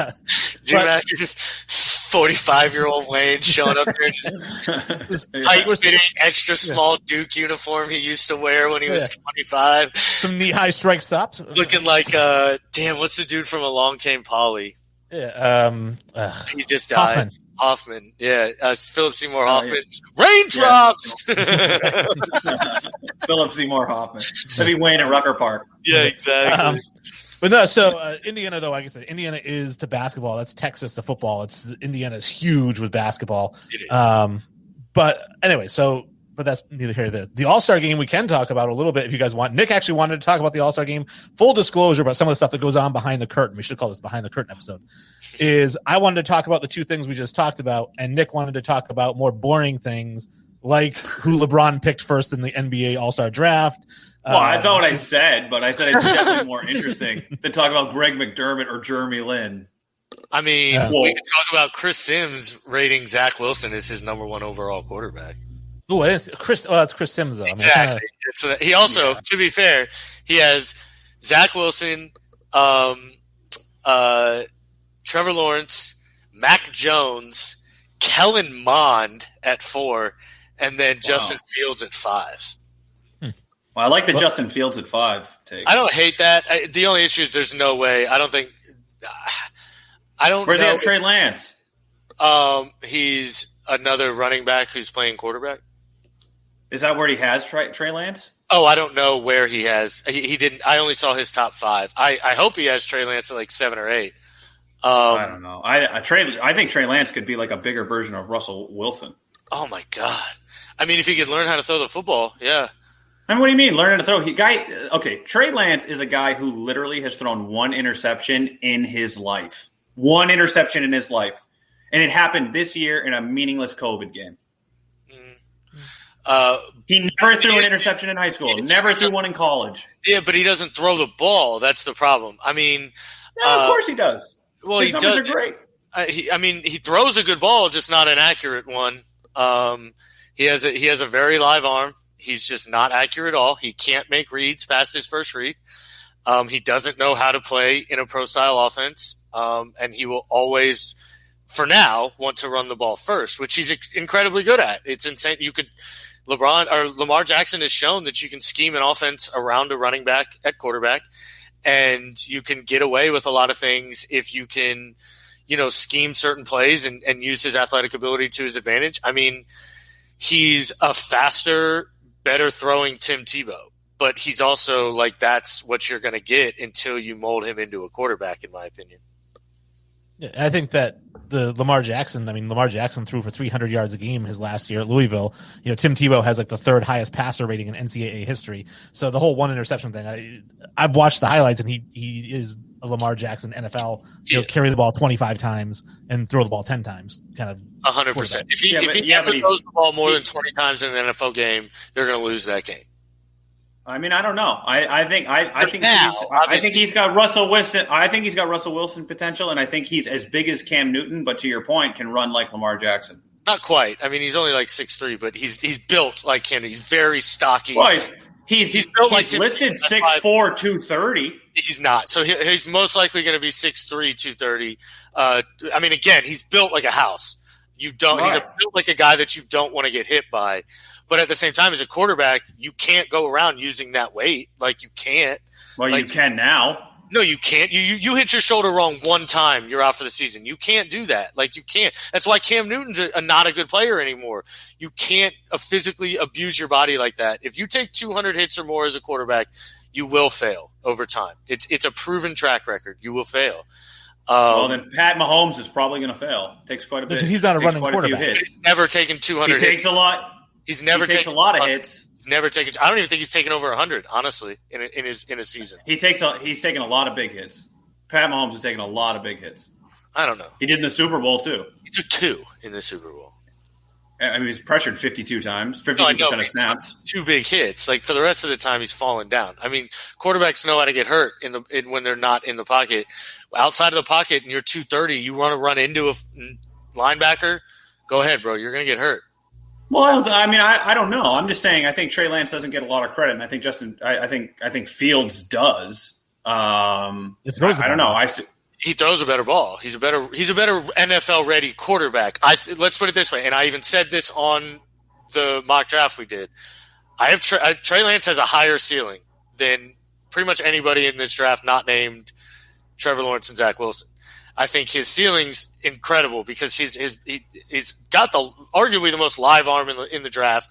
imagine 45-year-old Wayne showing up there in his tight-fitting, extra small Duke uniform he used to wear when he was 25. Some knee-high strike stops. Looking like, damn, what's the dude from Along Came Polly? Yeah, he just died. Hoffman. Yeah, Philip Seymour Hoffman. Yeah. Raindrops. Philip Seymour Hoffman. That'd be Wayne at Rucker Park. Yeah, exactly. But no, so Indiana, though, like I said, Indiana is to basketball. That's Texas to football. Indiana is huge with basketball. It is. But anyway, but that's neither here nor there. The All-Star game we can talk about a little bit if you guys want. Nick actually wanted to talk about the All-Star game. Full disclosure about some of the stuff that goes on behind the curtain. We should call this behind the curtain episode. Is I wanted to talk about the two things we just talked about, and Nick wanted to talk about more boring things like who LeBron picked first in the NBA All-Star draft. Well, that's not what I said, but I said it's definitely more interesting to talk about Greg McDermott or Jeremy Lin. I mean, we can talk about Chris Sims rating Zach Wilson as his number one overall quarterback. Oh, it is Chris. Oh, that's Chris Sims, though. Exactly. I mean, he also, to be fair, he has Zach Wilson, Trevor Lawrence, Mac Jones, Kellen Mond at 4, and then Justin Fields at 5. Well, I like the Justin Fields at 5 take. I don't hate that. The only issue is there's no way. I don't think. I don't. Where's know. he have Trey Lance? He's another running back who's playing quarterback. Is that where he has Trey Lance? Oh, I don't know where he has. He didn't. I only saw his top 5. I hope he has Trey Lance at like 7 or 8. I don't know. I think Trey Lance could be like a bigger version of Russell Wilson. Oh my God! I mean, if he could learn how to throw the football, yeah. I mean, what do you mean learn how to throw? Trey Lance is a guy who literally has thrown one interception in his life. One interception in his life, and it happened this year in a meaningless COVID game. He never threw an interception in high school. Never threw one in college. Yeah, but he doesn't throw the ball. That's the problem. I mean, of course he does. Well, his numbers does. Are great. He throws a good ball, just not an accurate one. He has a very live arm. He's just not accurate at all. He can't make reads past his first read. He doesn't know how to play in a pro-style offense, and he will always, for now, want to run the ball first, which he's incredibly good at. It's insane. Lamar Jackson has shown that you can scheme an offense around a running back at quarterback, and you can get away with a lot of things if you can, scheme certain plays and use his athletic ability to his advantage. I mean, he's a faster, better throwing Tim Tebow. But he's also like that's what you're going to get until you mold him into a quarterback, in my opinion. Yeah, I think that Lamar Jackson threw for 300 yards a game his last year at Louisville. Tim Tebow has like the third highest passer rating in NCAA history. So the whole one interception thing, I've watched the highlights, and he is a Lamar Jackson NFL. Carry the ball 25 times and throw the ball 10 times, kind of 100%. If he ever throws the ball more than 20 times in an NFL game, they're going to lose that game. I mean, I don't know. I think he's got Russell Wilson. I think he's got Russell Wilson potential, and I think he's as big as Cam Newton. But to your point, can run like Lamar Jackson. Not quite. I mean, he's only like 6'3", but he's built like Cam. He's very stocky. Well, he's built like listed 6'4", 230. He's not. So he's most likely going to be 6'3", 230. I mean, again, he's built like a house. He's built like a guy that you don't want to get hit by. But at the same time, as a quarterback, you can't go around using that weight. Like, you can't. Well, you can now. No, you can't. You hit your shoulder wrong one time, you're out for the season. You can't do that. Like, you can't. That's why Cam Newton's not a good player anymore. You can't physically abuse your body like that. If you take 200 hits or more as a quarterback, you will fail over time. It's a proven track record. You will fail. Well, then Pat Mahomes is probably going to fail. Takes quite a bit. Because he's not a running quarterback. He's never taken 200 hits. He takes a lot. He's never taken a lot of hits. He's never taken. I don't even think he's taken over 100. Honestly, in a season, he's taken a lot of big hits. Pat Mahomes has taken a lot of big hits. I don't know. He did in the Super Bowl too. He took 2 in the Super Bowl. I mean, he's pressured 52 times, 52% of snaps. 2 big hits. Like, for the rest of the time, he's fallen down. I mean, quarterbacks know how to get hurt when they're not in the pocket. Outside of the pocket, and you're 230, you want to run into a linebacker. Go ahead, bro. You're going to get hurt. Well, I don't know. I'm just saying I think Trey Lance doesn't get a lot of credit, and I think I think Fields does. I don't know. He throws a better ball. He's a better NFL ready quarterback. Let's put it this way, and I even said this on the mock draft we did. Trey Lance has a higher ceiling than pretty much anybody in this draft not named Trevor Lawrence and Zach Wilson. I think his ceiling's incredible because he's got arguably the most live arm in the draft,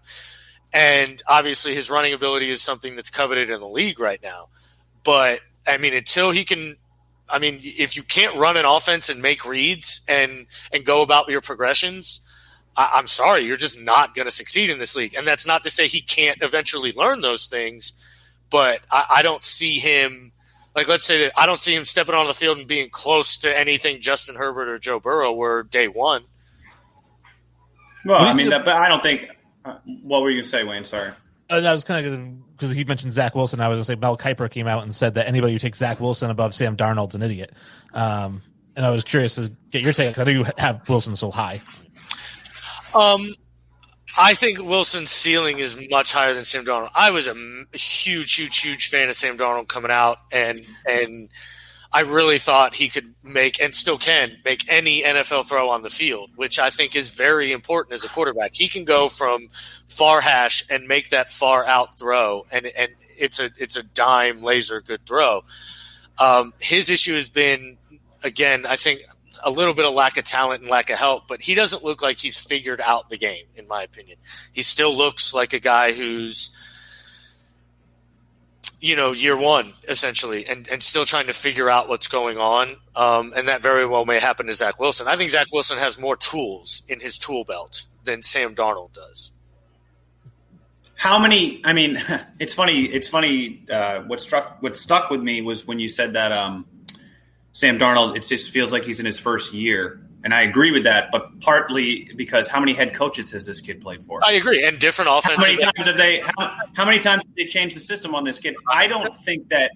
and obviously his running ability is something that's coveted in the league right now. But I mean, until he can, if you can't run an offense and make reads and go about your progressions, I'm sorry, you're just not going to succeed in this league. And that's not to say he can't eventually learn those things, but I don't see him, like, let's say that I don't see him stepping on the field and being close to anything Justin Herbert or Joe Burrow were day one. Well, I mean, but I don't think what were you going to say, Wayne? Sorry. I was kind of because he mentioned Zach Wilson. I was going to say Mel Kiper came out and said that anybody who takes Zach Wilson above Sam Darnold's an idiot. And I was curious to get your take because I know you have Wilson so high. I think Wilson's ceiling is much higher than Sam Darnold. I was a huge fan of Sam Darnold coming out, and I really thought he could make, and still can, make any NFL throw on the field, which I think is very important as a quarterback. He can go from far hash and make that far out throw, and it's a dime laser good throw. His issue has been, again, I think a little bit of lack of talent and lack of help, but he doesn't look like he's figured out the game, in my opinion. He still looks like a guy who's, year one, essentially, and still trying to figure out what's going on. And that very well may happen to Zach Wilson. I think Zach Wilson has more tools in his tool belt than Sam Darnold does. How many? I mean, it's funny. What stuck with me was when you said that Sam Darnold, it just feels like he's in his first year. And I agree with that, but partly because how many head coaches has this kid played for? I agree, and different offenses. How many times have they changed the system on this kid? I don't think that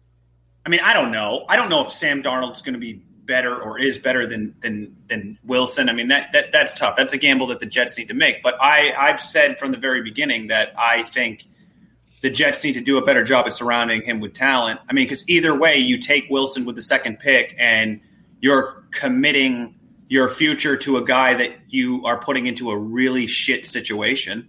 – I mean, I don't know. I don't know if Sam Darnold's going to be better or is better than Wilson. I mean, that's tough. That's a gamble that the Jets need to make. But I've said from the very beginning that I think the Jets need to do a better job of surrounding him with talent. I mean, because either way, you take Wilson with the second pick and you're committing your future to a guy that you are putting into a really shit situation.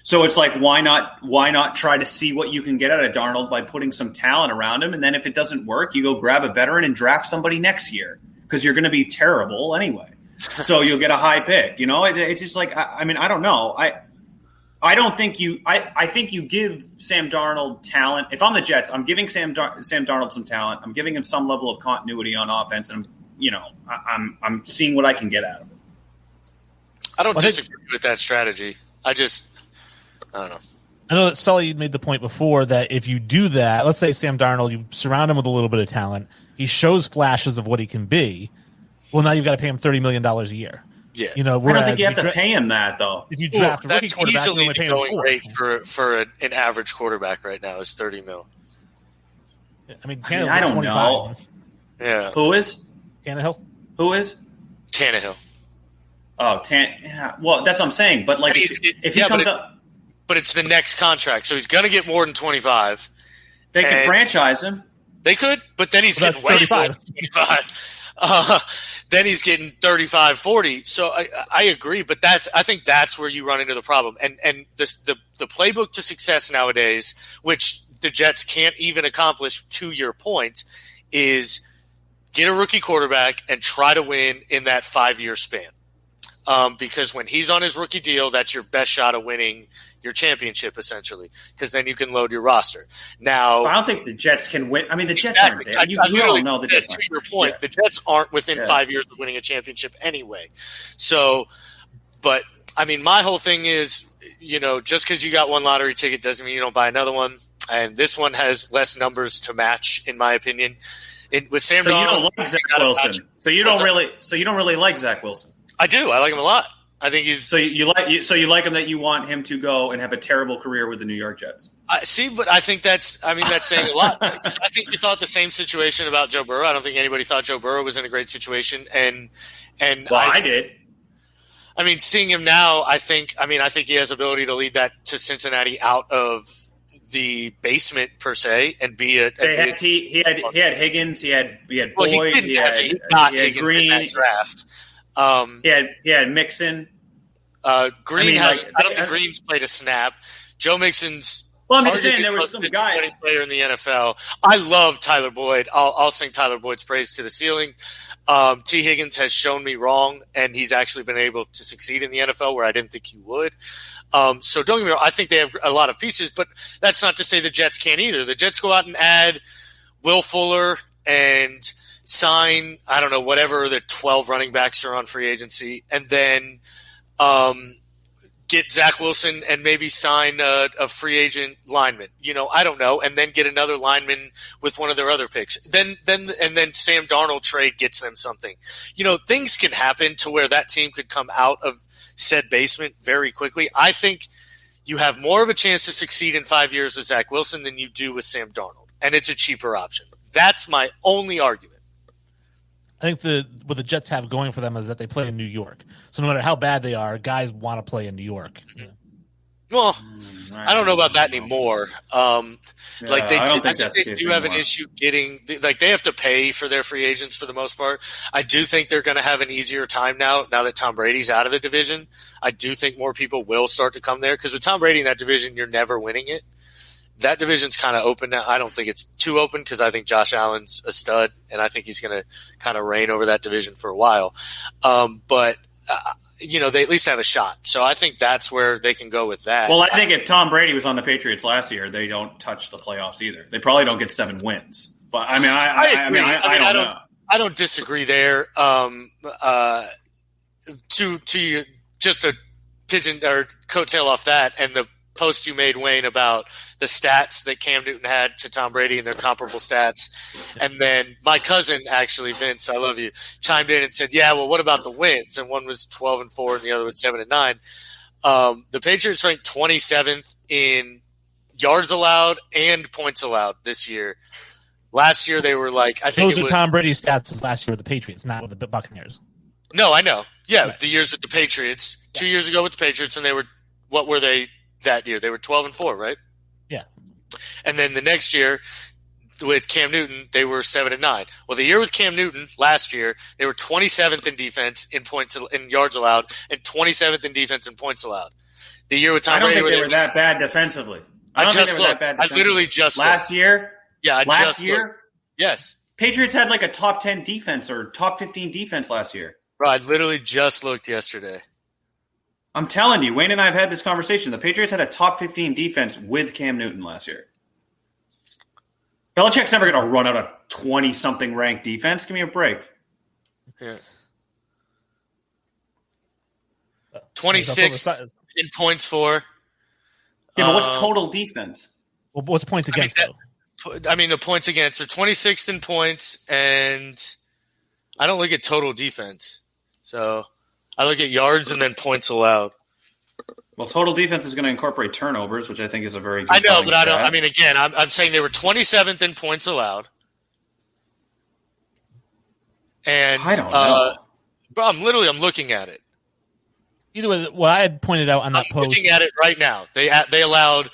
So it's like, why not try to see what you can get out of Darnold by putting some talent around him? And then if it doesn't work, you go grab a veteran and draft somebody next year because you're going to be terrible anyway. So you'll get a high pick. It's just like, I mean, I don't know. I don't think I think you give Sam Darnold talent. If I'm the Jets, I'm giving Sam Darnold some talent. I'm giving him some level of continuity on offense, and I'm seeing what I can get out of him. I don't disagree with that strategy. I don't know. I know that Sully made the point before that if you do that, let's say Sam Darnold, you surround him with a little bit of talent, he shows flashes of what he can be. Well, now you've got to pay him $30 million a year. Yeah, I don't think you have to pay him that though. If you draft a rookie quarterback, easily you only pay him going rate for an average quarterback right now is $30 million. I mean, I don't know. Yeah, who is Tannehill? Who is Tannehill? Oh, yeah. Well, that's what I'm saying. But like, if he comes up, but it's the next contract, so he's going to get more than 25. They could franchise him. They could, but then he's getting way 35. more than 25. Then he's getting 35, 40. So I agree, but I think that's where you run into the problem. And the playbook to success nowadays, which the Jets can't even accomplish to your point, is get a rookie quarterback and try to win in that 5-year span. Because when he's on his rookie deal, that's your best shot of winning your championship, essentially, because then you can load your roster. Now, I don't think the Jets can win. I mean, the Jets aren't there. You don't know the Jets. To your point, the Jets aren't within 5 years of winning a championship anyway. So, but I mean, my whole thing is, just because you got one lottery ticket doesn't mean you don't buy another one. And this one has less numbers to match, in my opinion. With Sam Darnold, you don't like Zach Wilson. So you don't really like Zach Wilson. I do. I like him a lot. I think he's so you like him that you want him to go and have a terrible career with the New York Jets. But I think that's saying a lot. I think you thought the same situation about Joe Burrow. I don't think anybody thought Joe Burrow was in a great situation, and I did. I mean, seeing him now, I think he has ability to lead that to Cincinnati out of the basement per se and be a. He had Higgins. He had Boyd. He got Higgins Green in that draft. He had Mixon. Green I don't think Green's played a snap. Joe Mixon's. Well, I'm saying there was some guy player in the NFL. I love Tyler Boyd. I'll sing Tyler Boyd's praise to the ceiling. T. Higgins has shown me wrong, and he's actually been able to succeed in the NFL where I didn't think he would. So don't get me wrong. I think they have a lot of pieces, but that's not to say the Jets can't either. The Jets go out and add Will Fuller and sign, I don't know, whatever the 12 running backs are on free agency, and then get Zach Wilson and maybe sign a free agent lineman. I don't know, and then get another lineman with one of their other picks. Then Sam Darnold trade gets them something. Things can happen to where that team could come out of said basement very quickly. I think you have more of a chance to succeed in 5 years with Zach Wilson than you do with Sam Darnold, and it's a cheaper option. That's my only argument. I think what the Jets have going for them is that they play in New York. So no matter how bad they are, guys want to play in New York. Yeah. Well, I don't know about that anymore. I think they do have an issue getting – they have to pay for their free agents for the most part. I do think they're going to have an easier time now that Tom Brady's out of the division. I do think more people will start to come there because with Tom Brady in that division, you're never winning it. That division's kind of open now. I don't think it's too open because I think Josh Allen's a stud, and I think he's going to kind of reign over that division for a while. But they at least have a shot. So I think that's where they can go with that. Well, I think if Tom Brady was on the Patriots last year, they don't touch the playoffs either. They probably don't get 7 wins. But I don't know. I don't disagree there. To just a pigeon or coattail off that and the post you made, Wayne, about the stats that Cam Newton had to Tom Brady and their comparable stats. And then my cousin, actually, Vince, I love you, chimed in and said, yeah, well, what about the wins? And one was 12-4 and the other was 7-9. The Patriots ranked 27th in yards allowed and points allowed this year. Last year they were those are Tom Brady's stats last year with the Patriots, not with the Buccaneers. No, I know. Yeah, the years with the Patriots. 2 years ago with the Patriots, and what were they that year? They were 12-4, right? Yeah. And then the next year with Cam Newton, they were 7-9. Well, the year with Cam Newton last year, they were 27th in defense in yards allowed and 27th in defense in points allowed. The year with Tom Brady, I don't think they were that bad defensively. I literally just last year. Yeah, last year. Looked. Yes, Patriots had a top 10 defense or top 15 defense last year. Bro, I literally just looked yesterday. I'm telling you, Wayne and I have had this conversation. The Patriots had a top 15 defense with Cam Newton last year. Belichick's never going to run out a 20-something ranked defense. Give me a break. Yeah. 26 in points for. Yeah, but what's total defense? Well, what's points against, though? The points against are 26th in points, and I don't look at total defense. So I look at yards and then points allowed. Well, total defense is going to incorporate turnovers, which I think is a very good I know, but stat. I don't. I mean, again, I'm saying they were 27th in points allowed. And I don't know. Bro, I'm looking at it. Either way, what I had pointed out on that post. Looking at it right now. They allowed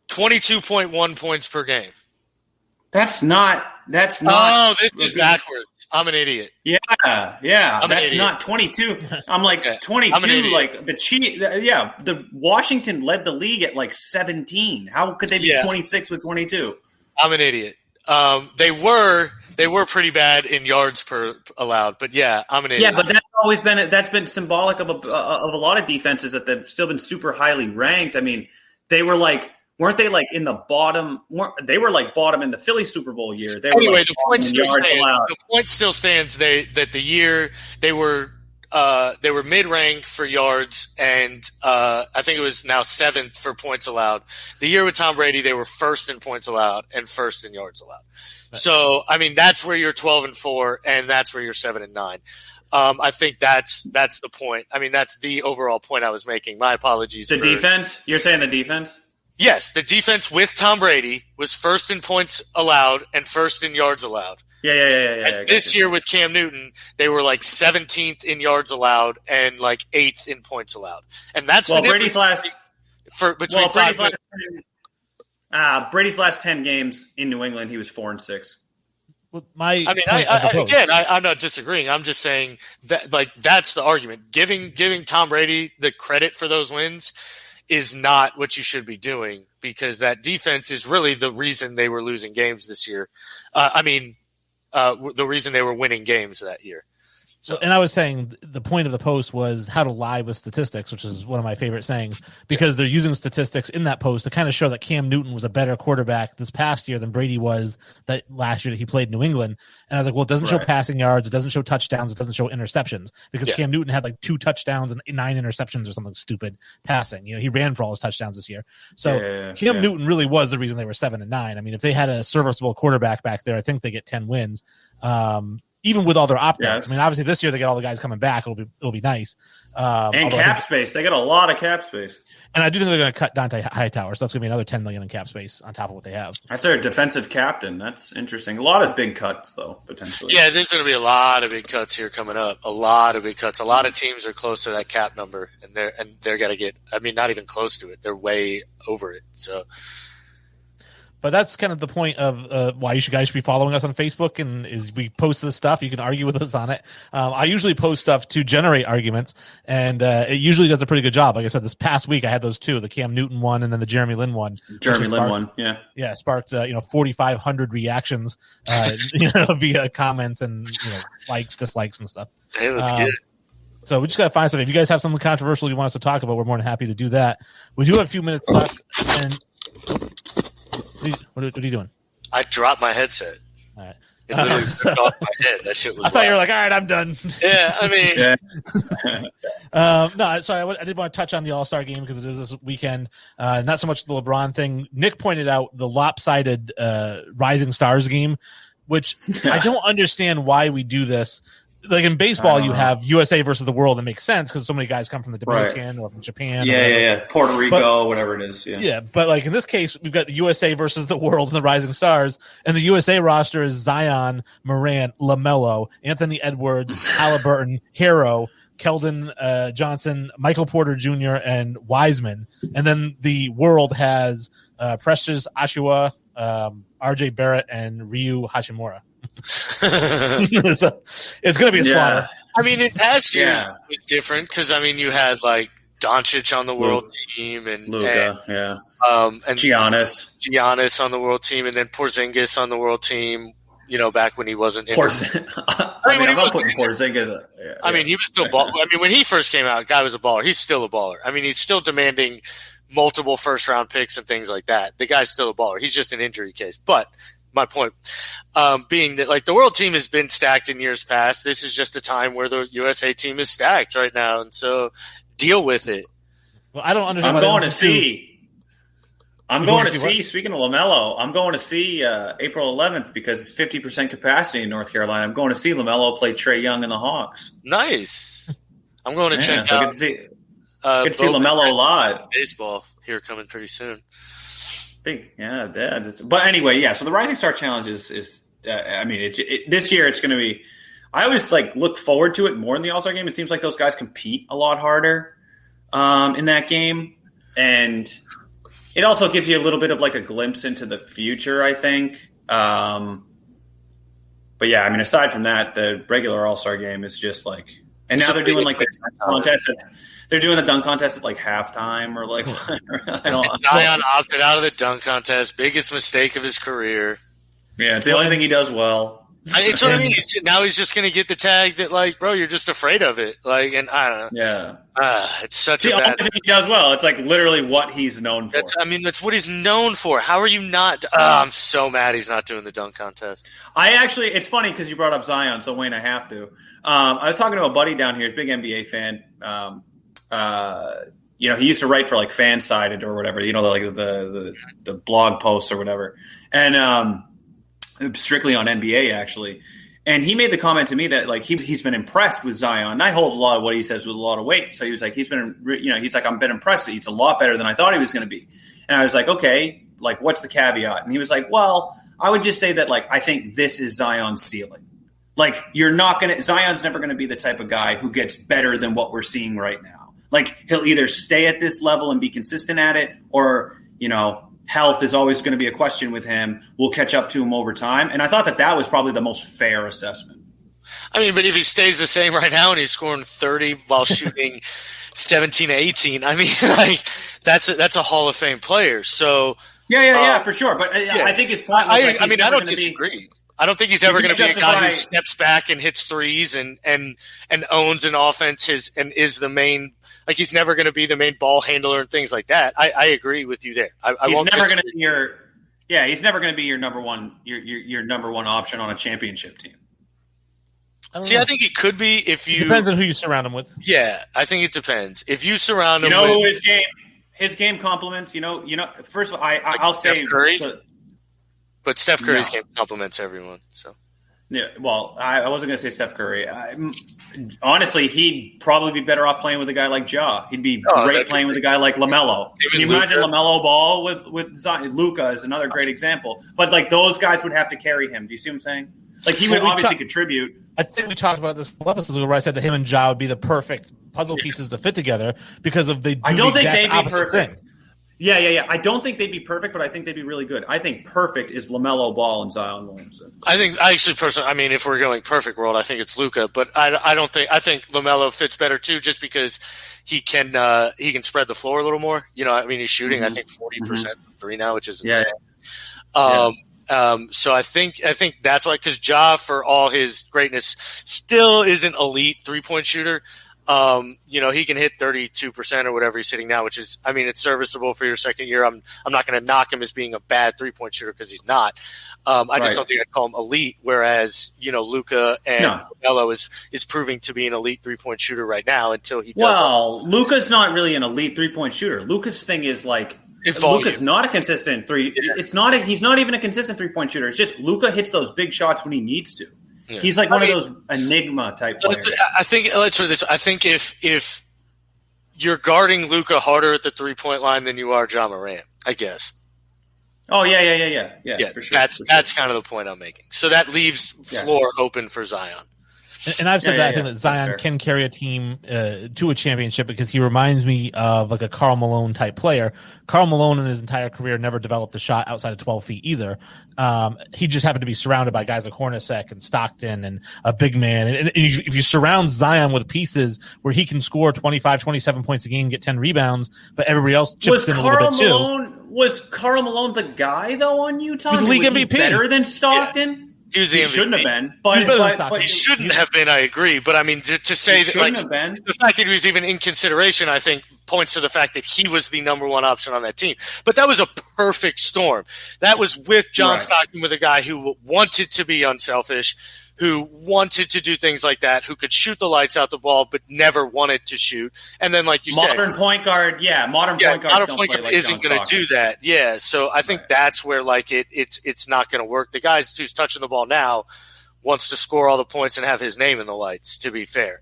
22.1 points per game. That's not. Oh, this is backwards. I'm an idiot. Yeah. That's not 22. I'm 22. The Washington led the league at 17. How could they be 26 with 22? I'm an idiot. They were pretty bad in yards per allowed, but I'm an idiot. Yeah, but that's been symbolic of a lot of defenses that they've still been super highly ranked. I mean, they were weren't they in the bottom? They were bottom in the Philly Super Bowl year. They anyway, were the point still stands. The point still stands. That the year they were mid-rank for yards, and I think it was now 7th for points allowed. The year with Tom Brady, they were 1st in points allowed and 1st in yards allowed. Right. So I mean, that's where you're 12-4, and that's where you're 7-9. I think that's the point. I mean, that's the overall point I was making. My apologies. The defense? You're saying the defense? Yes, the defense with Tom Brady was 1st in points allowed and 1st in yards allowed. Yeah. This year with Cam Newton, they were 17th in yards allowed and 8th in points allowed. And that's the difference. Brady's last 10 games in New England, he was 4-6. Well, I'm not disagreeing. I'm just saying that that's the argument. Giving Tom Brady the credit for those wins is not what you should be doing, because that defense is really the reason they were losing games this year. The reason they were winning games that year. So, and I was saying the point of the post was how to lie with statistics, which is one of my favorite sayings, because they're using statistics in that post to kind of show that Cam Newton was a better quarterback this past year than Brady was that last year that he played in New England. And I was like, well, it doesn't show passing yards, it doesn't show touchdowns, it doesn't show interceptions, because Cam Newton had like 2 touchdowns and 9 interceptions or something stupid passing. He ran for all his touchdowns this year. So Cam Newton really was the reason they were 7-9. I mean, if they had a serviceable quarterback back there, I think they get 10 wins. Even with all their opt-outs. I mean, obviously this year they get all the guys coming back. It'll be nice. And cap space. They got a lot of cap space. And I do think they're going to cut Dante Hightower, so that's going to be another $10 million in cap space on top of what they have. That's their defensive captain. That's interesting. A lot of big cuts, though, potentially. Yeah, there's going to be a lot of big cuts here coming up. A lot of big cuts. A lot of teams are close to that cap number, and they're going to get. I mean, not even close to it. They're way over it. So. But that's kind of the point of why guys should be following us on Facebook, and is we post this stuff. You can argue with us on it. I usually post stuff to generate arguments, and it usually does a pretty good job. Like I said, this past week I had those 2, the Cam Newton one and then the Jeremy Lin one. Sparked 4,500 reactions, via comments and likes, dislikes, and stuff. Hey, that's good. So we just got to find something. If you guys have something controversial you want us to talk about, we're more than happy to do that. We do have a few minutes left, and. What are you doing? I dropped my headset. All right. It literally took off my head. That shit was. I thought you were like, all right, I'm done. Yeah, I mean. No, sorry, I did want to touch on the All-Star game because it is this weekend. Not so much the LeBron thing. Nick pointed out the lopsided Rising Stars game, which I don't understand why we do this. Like in baseball, you have USA versus the world. That makes sense because so many guys come from the Dominican or from Japan. Puerto Rico, whatever it is. Yeah, but like in this case, we've got the USA versus the world and the Rising Stars. And the USA roster is Zion, Morant, LaMelo, Anthony Edwards, Halliburton, Hero, Keldon Johnson, Michael Porter Jr., and Wiseman. And then the world has Precious Achiuwa, RJ Barrett, and Ryu Hachimura. So it's going to be a slaughter. I mean, in past years it was different because you had like Doncic on the world team and Luka, and Giannis on the world team, and then Porzingis on the world team. Back when he wasn't. I'm not putting Porzingis. I mean, he was still ball. I mean, when he first came out, guy was a baller. He's still a baller. I mean, he's still demanding multiple first-round picks and things like that. The guy's still a baller. He's just an injury case, but. My point being that, like, the world team has been stacked in years past. This is just a time where the USA team is stacked right now, and so deal with it. Well, I don't understand. I'm going to see. Speaking of LaMelo, I'm going to see April 11th because it's 50% capacity in North Carolina. I'm going to see LaMelo play Trae Young and the Hawks. Nice. I'm going to check out. Get to see LaMelo live. Baseball here coming pretty soon. Big, but anyway, so the Rising Star Challenge is this year it's going to be. I always look forward to it more in the All-Star game. It seems like those guys compete a lot harder in that game, and it also gives you a little bit of a glimpse into the future, I think. But yeah, aside from that, the regular All-Star game is just and now they're doing the contest. They're doing the dunk contest at halftime or Zion opted out of the dunk contest. Biggest mistake of his career. Yeah, it's the only thing he does well. It's what I mean. Now he's just going to get the tag that bro, you're just afraid of it. And I don't know. Yeah. It's such a bad. Only thing he does well. It's literally what he's known for. That's what he's known for. How are you not? I'm so mad he's not doing the dunk contest. It's funny because you brought up Zion, so Wayne, I have to. I was talking to a buddy down here, he's a big NBA fan. He used to write for Fansided or whatever, the blog posts or whatever, and strictly on NBA actually. And he made the comment to me that he's been impressed with Zion. And I hold a lot of what he says with a lot of weight. So he was I've been impressed. He's a lot better than I thought he was going to be. And I was like, okay, what's the caveat? And he was like, well, I would just say that I think this is Zion's ceiling. Zion's never going to be the type of guy who gets better than what we're seeing right now. He'll either stay at this level and be consistent at it, or, health is always going to be a question with him. We'll catch up to him over time. And I thought that was probably the most fair assessment. But if he stays the same right now and he's scoring 30 while shooting 17 to 18, that's a Hall of Fame player. So yeah, for sure. But I think his point was I don't disagree. I don't think he's ever going to be a guy who steps back and hits threes and owns an offense and is the main. Like, he's never going to be the main ball handler and things like that. I agree with you there. He's never going to be he's never going to be your number one option on a championship team. I think he could be if you. It depends on who you surround him with. Yeah, I think it depends. If you surround him, who his game compliments. First of all, I'll say Steph Curry, but Steph Curry's game compliments everyone. So. Yeah, well, I wasn't going to say Steph Curry. Honestly, he'd probably be better off playing with a guy like Ja. He'd be great playing with a guy like LaMelo. Can you imagine LaMelo Ball with Zion? Luka is another great example. But, like, those guys would have to carry him. Do you see what I'm saying? Like, he would obviously contribute. I think we talked about this episode where I said that him and Ja would be the perfect puzzle pieces to fit together because of I don't think they'd be perfect. Yeah. I don't think they'd be perfect, but I think they'd be really good. I think perfect is LaMelo Ball and Zion Williamson. If we're going perfect world, I think it's Luka, but I think LaMelo fits better too, just because he can spread the floor a little more. He's shooting, I think 40% from three now, which is insane. So I think that's why, because Ja, for all his greatness, still is an elite 3-point shooter. He can hit 32% or whatever he's hitting now, which is, it's serviceable for your second year. I'm not going to knock him as being a bad 3-point shooter because he's not. I just don't think I'd call him elite. Whereas, Luka and Melo is proving to be an elite 3-point shooter right now until he does. Well, Luka's not really an elite 3-point shooter. Luka's thing is like, Luka's not a consistent three. Yeah. He's not even a consistent 3-point shooter. It's just Luka hits those big shots when he needs to. Yeah. He's like one of those enigma type players. I think if you're guarding Luka harder at the 3-point line than you are Ja Morant, I guess. Oh yeah, for sure. That's kind of the point I'm making. So that leaves floor open for Zion. And I've said I think that Zion can carry a team to a championship because he reminds me of like a Karl Malone type player. Karl Malone in his entire career never developed a shot outside of 12 feet either. He just happened to be surrounded by guys like Hornacek and Stockton and a big man. And if you surround Zion with pieces where he can score 25, 27 points a game, get 10 rebounds, but everybody else chips in a little bit too. Was Karl Malone the guy though on Utah? He was league MVP. He better than Stockton? Yeah. He shouldn't have been, but he shouldn't have been. I agree, but to say that, like, the fact that he was even in consideration, I think, points to the fact that he was the number one option on that team. But that was a perfect storm. That was with John Stockton, with a guy who wanted to be unselfish, who wanted to do things like that, who could shoot the lights out the ball, but never wanted to shoot. And then, like you said, modern point guard isn't going to do that. Yeah, so I think that's where it's not going to work. The guy who's touching the ball now wants to score all the points and have his name in the lights. To be fair,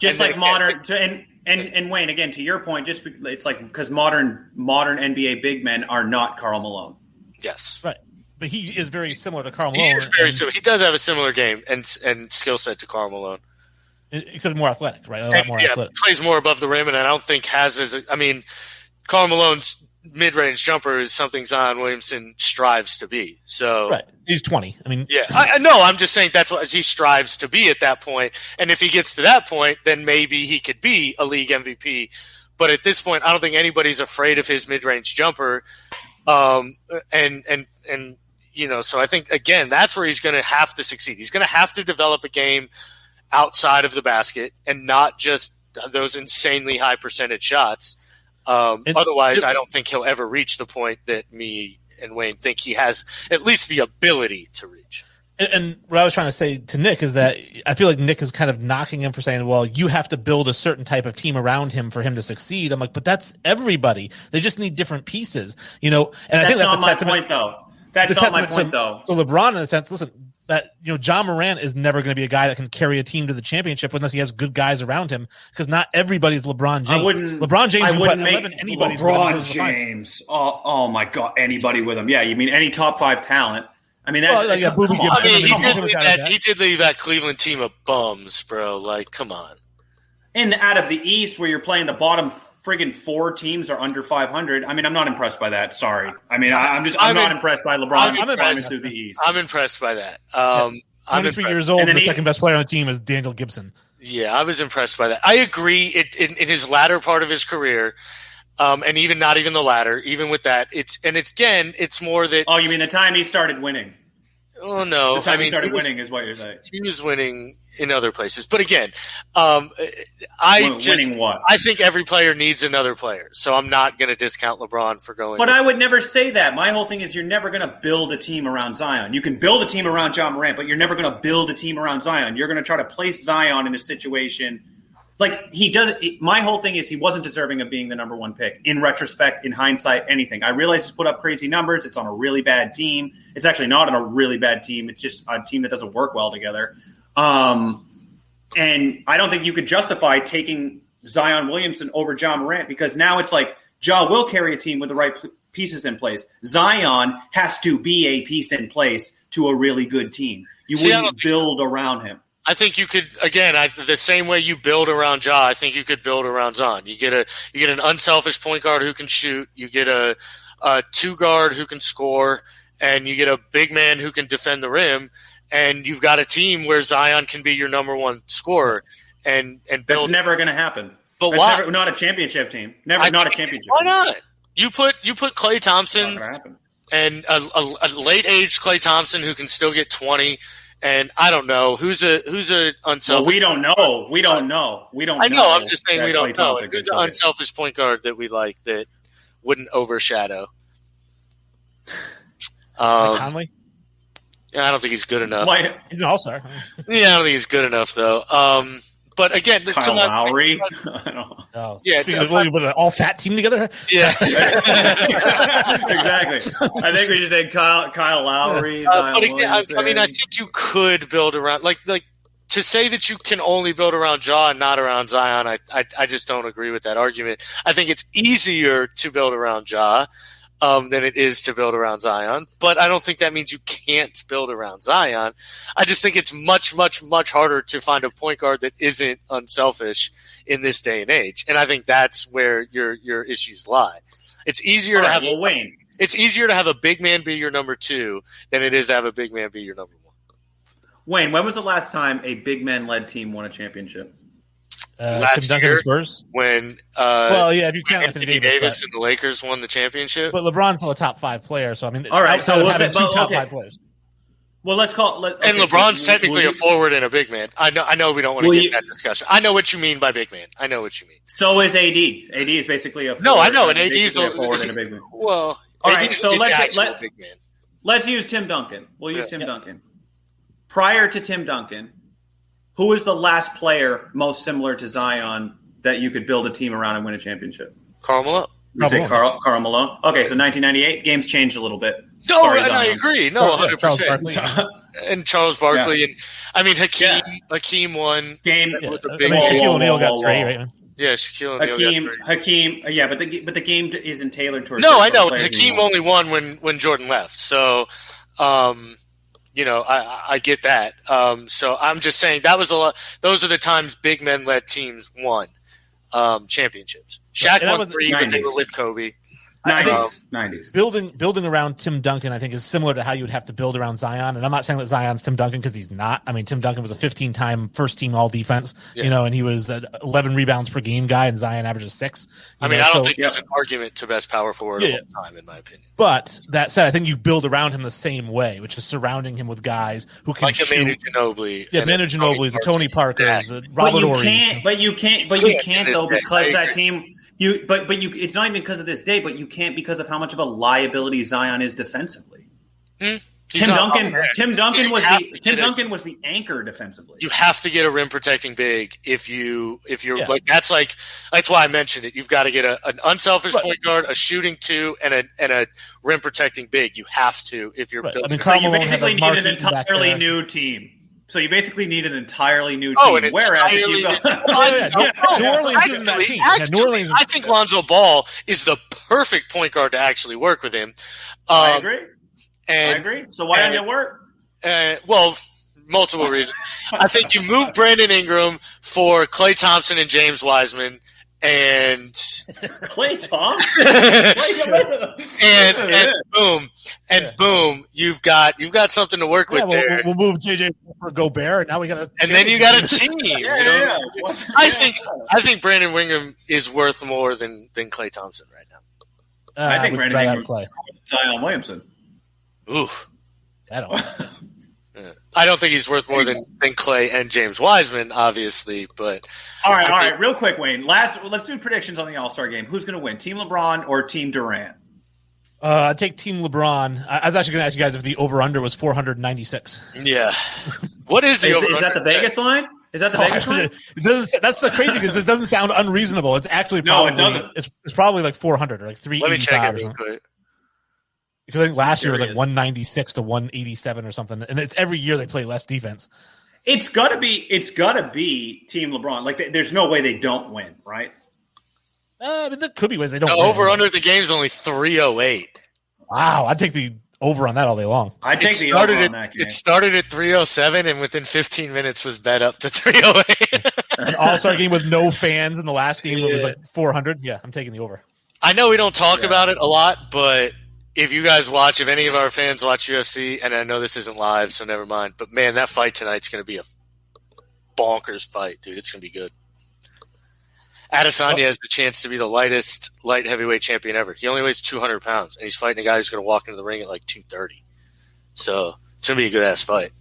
and Wayne, again, to your point, it's like because modern NBA big men are not Karl Malone. Yes, right. But he is very similar to Karl Malone. He is very similar. He does have a similar game and skill set to Karl Malone. Except more athletic, right? A lot more athletic. Plays more above the rim, and I don't think Karl Malone's mid-range jumper is something Zion Williamson strives to be. So right. He's 20. I know. I'm just saying that's what he strives to be at that point. And if he gets to that point, then maybe he could be a league MVP. But at this point, I don't think anybody's afraid of his mid-range jumper. So I think, again, that's where he's going to have to succeed. He's going to have to develop a game outside of the basket and not just those insanely high percentage shots. Otherwise, I don't think he'll ever reach the point that me and Wayne think he has at least the ability to reach. And what I was trying to say to Nick is that I feel like Nick is kind of knocking him for saying, well, you have to build a certain type of team around him for him to succeed. I'm like, but that's everybody. They just need different pieces, And I think that's a testament. Point, though. That's not my point, though. So LeBron, in a sense, listen, that Ja Morant is never going to be a guy that can carry a team to the championship unless he has good guys around him, because not everybody's LeBron James. LeBron James I wouldn't make LeBron James. Oh my God, anybody with him? Yeah, you mean any top 5 talent? He did leave that Cleveland team of bums, bro. Like, come on. And out of the East, where you're playing the bottom friggin' 4 teams are under 500. I'm not impressed by that. Sorry. I'm not impressed by LeBron. I'm impressed through the East. I'm impressed by that. 23 years old, and the second best player on the team is Daniel Gibson. Yeah, I was impressed by that. I agree. In his latter part of his career, and even not even the latter, even with that, it's more that. Oh, you mean the time he started winning? Oh no! The time he started winning is what you're saying. He was winning in other places, but again, Winning what? I think every player needs another player, so I'm not going to discount LeBron for going. But I would never say that. My whole thing is you're never going to build a team around Zion. You can build a team around John Morant, but you're never going to build a team around Zion. You're going to try to place Zion in a situation like he does. My whole thing is he wasn't deserving of being the number one pick. In retrospect, in hindsight, anything. I realize he's put up crazy numbers. It's on a really bad team. It's actually not on a really bad team. It's just a team that doesn't work well together. And I don't think you could justify taking Zion Williamson over John Morant because now it's like Ja will carry a team with the right pieces in place. Zion has to be a piece in place to a really good team. You wouldn't build around him. I think you could the same way you build around Ja. I think you could build around Zion. You get an unselfish point guard who can shoot. You get a two guard who can score, and you get a big man who can defend the rim. And you've got a team where Zion can be your number one scorer, and build. That's never going to happen. But that's why? Not a championship team. Not a championship. Why team. not? You put Klay Thompson and a late age Klay Thompson who can still get 20. And I don't know who's a unselfish. Well, we don't know. We don't know. I know. I'm just saying we don't know. Who's the unselfish point guard that we like that wouldn't overshadow? Conley. Yeah, I don't think he's good enough. He's an all-star. Yeah, I don't think he's good enough though. But again, Kyle Lowry. Oh, yeah, we put an all-fat team together. Yeah, exactly. I think we should take Kyle Lowry. But again, I think you could build around like to say that you can only build around Ja and not around Zion. I just don't agree with that argument. I think it's easier to build around Ja than it is to build around Zion. But I don't think that means you can't build around Zion. I just think it's much, much, much harder to find a point guard that isn't unselfish in this day and age. And I think that's where your issues lie. It's easier to have Wayne. It's easier to have a big man be your number two than it is to have a big man be your number one. Wayne, when was the last time a big man-led team won a championship? Last Tim Duncan year, Spurs. When if you count Anthony Davis and the Lakers won the championship. But LeBron's still a top 5 player, so I mean, all right, so we'll have two top 5 players. Well, let's call. And LeBron's technically a forward and a big man. I know we don't want to get in that discussion. I know what you mean by big man. I know what you mean. So is AD. AD is basically a forward. No, I know, and AD is a forward and a big man. Well, all right, so big man. Let's use Tim Duncan. We'll use Tim Duncan. Prior to Tim Duncan, who was the last player most similar to Zion that you could build a team around and win a championship? Karl Malone. You say Karl Malone? Okay, so 1998, games changed a little bit. No, sorry, and I agree. No, 100%. And Charles Barkley. Yeah. And I mean, Hakeem won. With the big Shaquille O'Neal got 3, right? Yeah, Shaquille O'Neal. Hakeem. Yeah, but the game isn't tailored towards. No, I know. Hakeem only won when Jordan left. So, I get that. So I'm just saying that was a lot. Those are the times big men led teams won championships. Shaq won 3, but they were with Kobe. 90s. Building around Tim Duncan, I think, is similar to how you would have to build around Zion. And I'm not saying that Zion's Tim Duncan because he's not. I mean, Tim Duncan was a 15-time first-team All-Defense, and he was an 11 rebounds per game guy, and Zion averages 6. I don't think there's an argument to best power forward of all time, in my opinion. But that said, I think you build around him the same way, which is surrounding him with guys who can shoot. Like a Manu Ginobili. Yeah, Manu Ginobili's, the Tony Parkers, the Robert Ory's. But you can't though, because that team. It's not even because of this day, but you can't because of how much of a liability Zion is defensively. Tim Duncan was the anchor defensively. You have to get a rim protecting big if you're like that's why I mentioned it. You've got to get an unselfish point guard, a shooting 2, and a rim protecting big. You have to if you're. So you basically need an entirely new team. So you basically need an entirely new team. Whereas if you go, New Orleans isn't that team. I think Lonzo Ball is the perfect point guard to actually work with him. I agree. So why don't it work? Well, multiple reasons. I think you move Brandon Ingram for Klay Thompson and James Wiseman. And Klay Thompson, and boom, you've got something to work with there. We'll move JJ for Gobert, and now we got then you got a team. I think Brandon Ingram is worth more than Klay Thompson right now. I think Brandon Ingram is Zion Williamson. Ooh, I don't. Yeah. I don't think he's worth more than Clay and James Wiseman, obviously. But all right, real quick, Wayne. Let's do predictions on the All-Star game. Who's going to win, Team LeBron or Team Durant? I'd take Team LeBron. I was actually going to ask you guys if the over/under was 496. Yeah. What is the over-under? Is that the Vegas line? Is that the Vegas line? That's the crazy because it doesn't sound unreasonable. It's actually probably, no, it doesn't. It's probably like 400 or like 385. Let me check it real quick. Because I think last year was like 196 to 187 or something, and it's every year they play less defense. It's gotta be Team LeBron. Like, there's no way they don't win, right? But there could be ways they don't. The over under the game's only 308. Wow, I'd take the over on that all day long. I'd take the over on that game. It started at 307, and within 15 minutes was bet up to 308. An All-Star game with no fans in the last game, it was like 400. Yeah, I'm taking the over. I know we don't talk about it a lot, but if you guys watch, if any of our fans watch UFC, and I know this isn't live, so never mind, but man, that fight tonight's going to be a bonkers fight, dude. It's going to be good. Adesanya has the chance to be the lightest light heavyweight champion ever. He only weighs 200 pounds, and he's fighting a guy who's going to walk into the ring at like 230. So it's going to be a good-ass fight.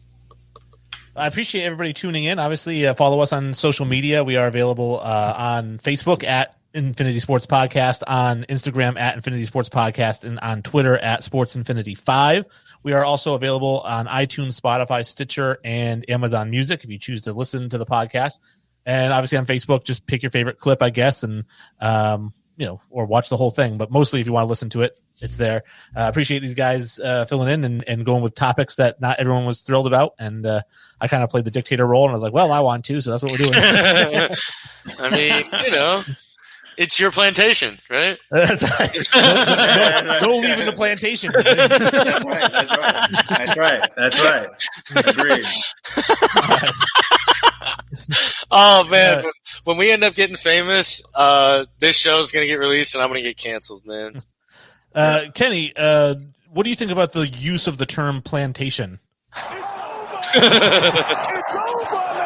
I appreciate everybody tuning in. Obviously, follow us on social media. We are available on Facebook at Infinity Sports Podcast, on Instagram at Infinity Sports Podcast, and on Twitter at Sports Infinity 5. We are also available on iTunes, Spotify, Stitcher, and Amazon Music if you choose to listen to the podcast. And obviously on Facebook, just pick your favorite clip, I guess, and or watch the whole thing. But mostly, if you want to listen to it, it's there. Appreciate these guys filling in and going with topics that not everyone was thrilled about. And I kind of played the dictator role, and I was like, well, I want to, so that's what we're doing. I mean, it's your plantation, right? That's right. No leaving the plantation. That's right. Agreed. Oh, man. When we end up getting famous, this show's going to get released, and I'm going to get canceled, man. Kenny, what do you think about the use of the term plantation? It's over!